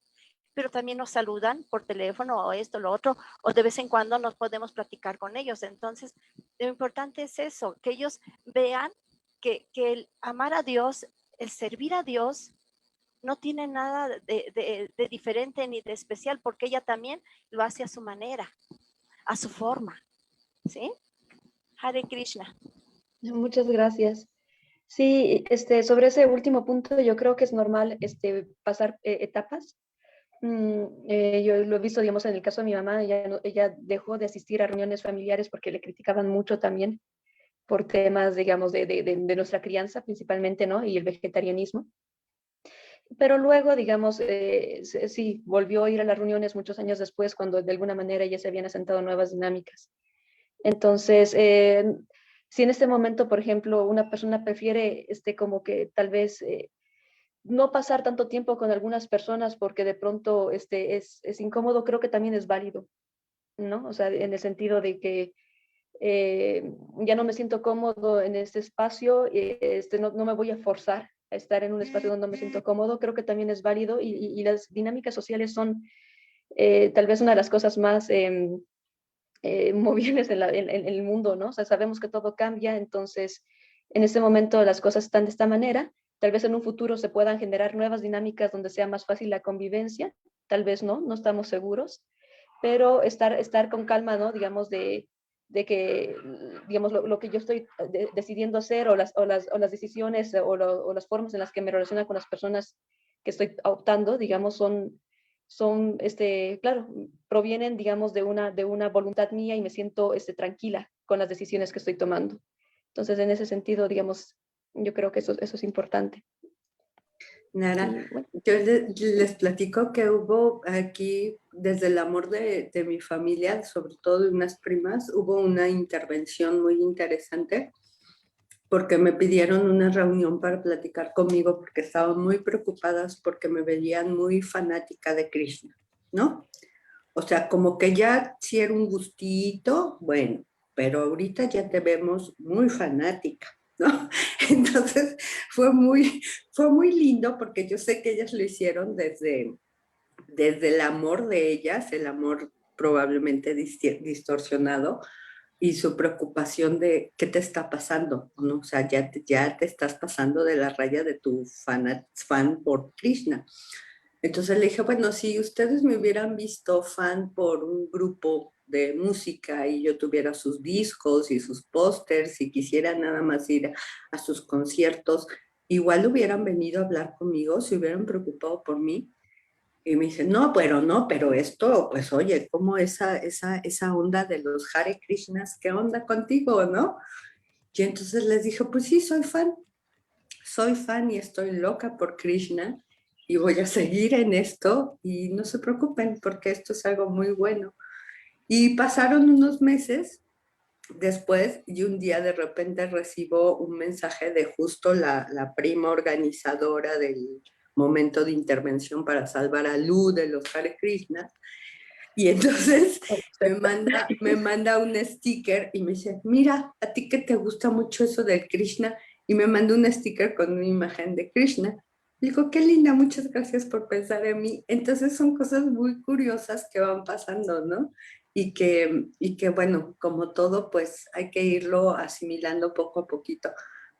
pero también nos saludan por teléfono o esto, lo otro, o de vez en cuando nos podemos platicar con ellos. Entonces, lo importante es eso, que ellos vean que el amar a Dios, el servir a Dios, no tiene nada de diferente ni de especial, porque ella también lo hace a su manera, a su forma, ¿sí? Hare Krishna. Muchas gracias. Sí, sobre ese último punto, yo creo que es normal pasar etapas. Yo lo he visto, digamos, en el caso de mi mamá, ella dejó de asistir a reuniones familiares porque le criticaban mucho también por temas, digamos, de nuestra crianza principalmente, ¿no? Y el vegetarianismo. Pero luego, digamos, sí, volvió a ir a las reuniones muchos años después, cuando de alguna manera ya se habían asentado nuevas dinámicas. Entonces, si en este momento, por ejemplo, una persona prefiere como que tal vez no pasar tanto tiempo con algunas personas porque de pronto es incómodo, creo que también es válido, ¿no? O sea, en el sentido de que ya no me siento cómodo en este espacio, no me voy a forzar a estar en un espacio donde no me siento cómodo, creo que también es válido y las dinámicas sociales son tal vez una de las cosas más movibles en el mundo, ¿no? O sea, sabemos que todo cambia, entonces en este momento las cosas están de esta manera, tal vez en un futuro se puedan generar nuevas dinámicas donde sea más fácil la convivencia, tal vez no estamos seguros, pero estar con calma, ¿no? Digamos, de que, digamos, lo que yo estoy decidiendo hacer o las decisiones o las formas en las que me relaciono con las personas que estoy optando, digamos, son claro, provienen, digamos, de una voluntad mía y me siento tranquila con las decisiones que estoy tomando. Entonces, en ese sentido, digamos, yo creo que eso es importante. Nara, Bueno. yo les platico que hubo aquí, desde el amor de mi familia, sobre todo de unas primas, hubo una intervención muy interesante porque me pidieron una reunión para platicar conmigo porque estaban muy preocupadas porque me veían muy fanática de Krishna, ¿no? O sea, como que ya si era un gustito, bueno, pero ahorita ya te vemos muy fanática, ¿no? Entonces fue muy lindo porque yo sé que ellas lo hicieron desde el amor de ellas, el amor probablemente distorsionado, y su preocupación de qué te está pasando, ¿no? O sea, ya te estás pasando de la raya de tu fan por Krishna. Entonces le dije, bueno, si ustedes me hubieran visto fan por un grupo de música y yo tuviera sus discos y sus pósters y quisiera nada más ir a sus conciertos, igual hubieran venido a hablar conmigo, se hubieran preocupado por mí. Y me dice, no, pero esto, pues oye, ¿cómo esa onda de los Hare Krishnas, qué onda contigo, no? Y entonces les dije, pues sí, soy fan y estoy loca por Krishna y voy a seguir en esto y no se preocupen porque esto es algo muy bueno. Y pasaron unos meses después y un día de repente recibo un mensaje de justo la prima organizadora del momento de intervención para salvar a Lu de los Hare Krishna. Y entonces me manda un sticker y me dice, mira, a ti que te gusta mucho eso del Krishna, y me mandó un sticker con una imagen de Krishna. Digo, qué linda, muchas gracias por pensar en mí. Entonces son cosas muy curiosas que van pasando, ¿no? Y que bueno, como todo, pues hay que irlo asimilando poco a poquito.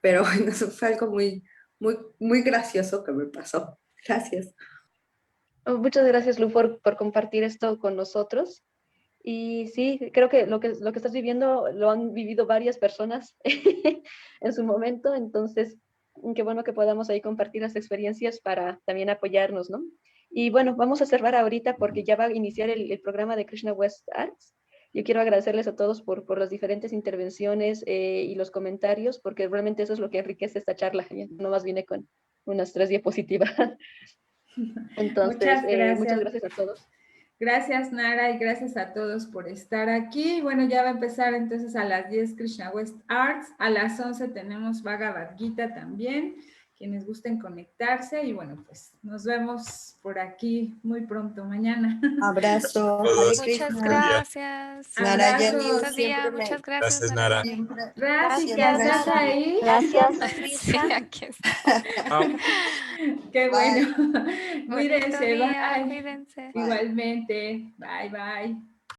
Pero bueno, eso fue algo muy gracioso que me pasó. Gracias. Muchas gracias, Lu, por compartir esto con nosotros. Y sí, creo que lo que estás viviendo lo han vivido varias personas en su momento, entonces qué bueno que podamos ahí compartir las experiencias para también apoyarnos, ¿no? Y bueno, vamos a cerrar ahorita porque ya va a iniciar el programa de Krishna West Arts. Yo quiero agradecerles a todos por las diferentes intervenciones y los comentarios, porque realmente eso es lo que enriquece esta charla. No más viene con unas 3 diapositivas. Entonces, muchas gracias a todos. Gracias, Nara, y gracias a todos por estar aquí. Bueno, ya va a empezar entonces a las 10 Krishna West Arts. A las 11 tenemos Bhagavad Gita también, quienes gusten conectarse. Y bueno, pues nos vemos por aquí muy pronto mañana. Abrazo. Muchas gracias. Narayani, Bonito día. Muchas gracias, Gracias, Nara. Siempre, Rásika, ¿estás ahí? Gracias, Sí, Krishna. aquí está. Qué bueno. Bonito Cuídense, día, bye. cuídense. Igualmente. Bye, bye.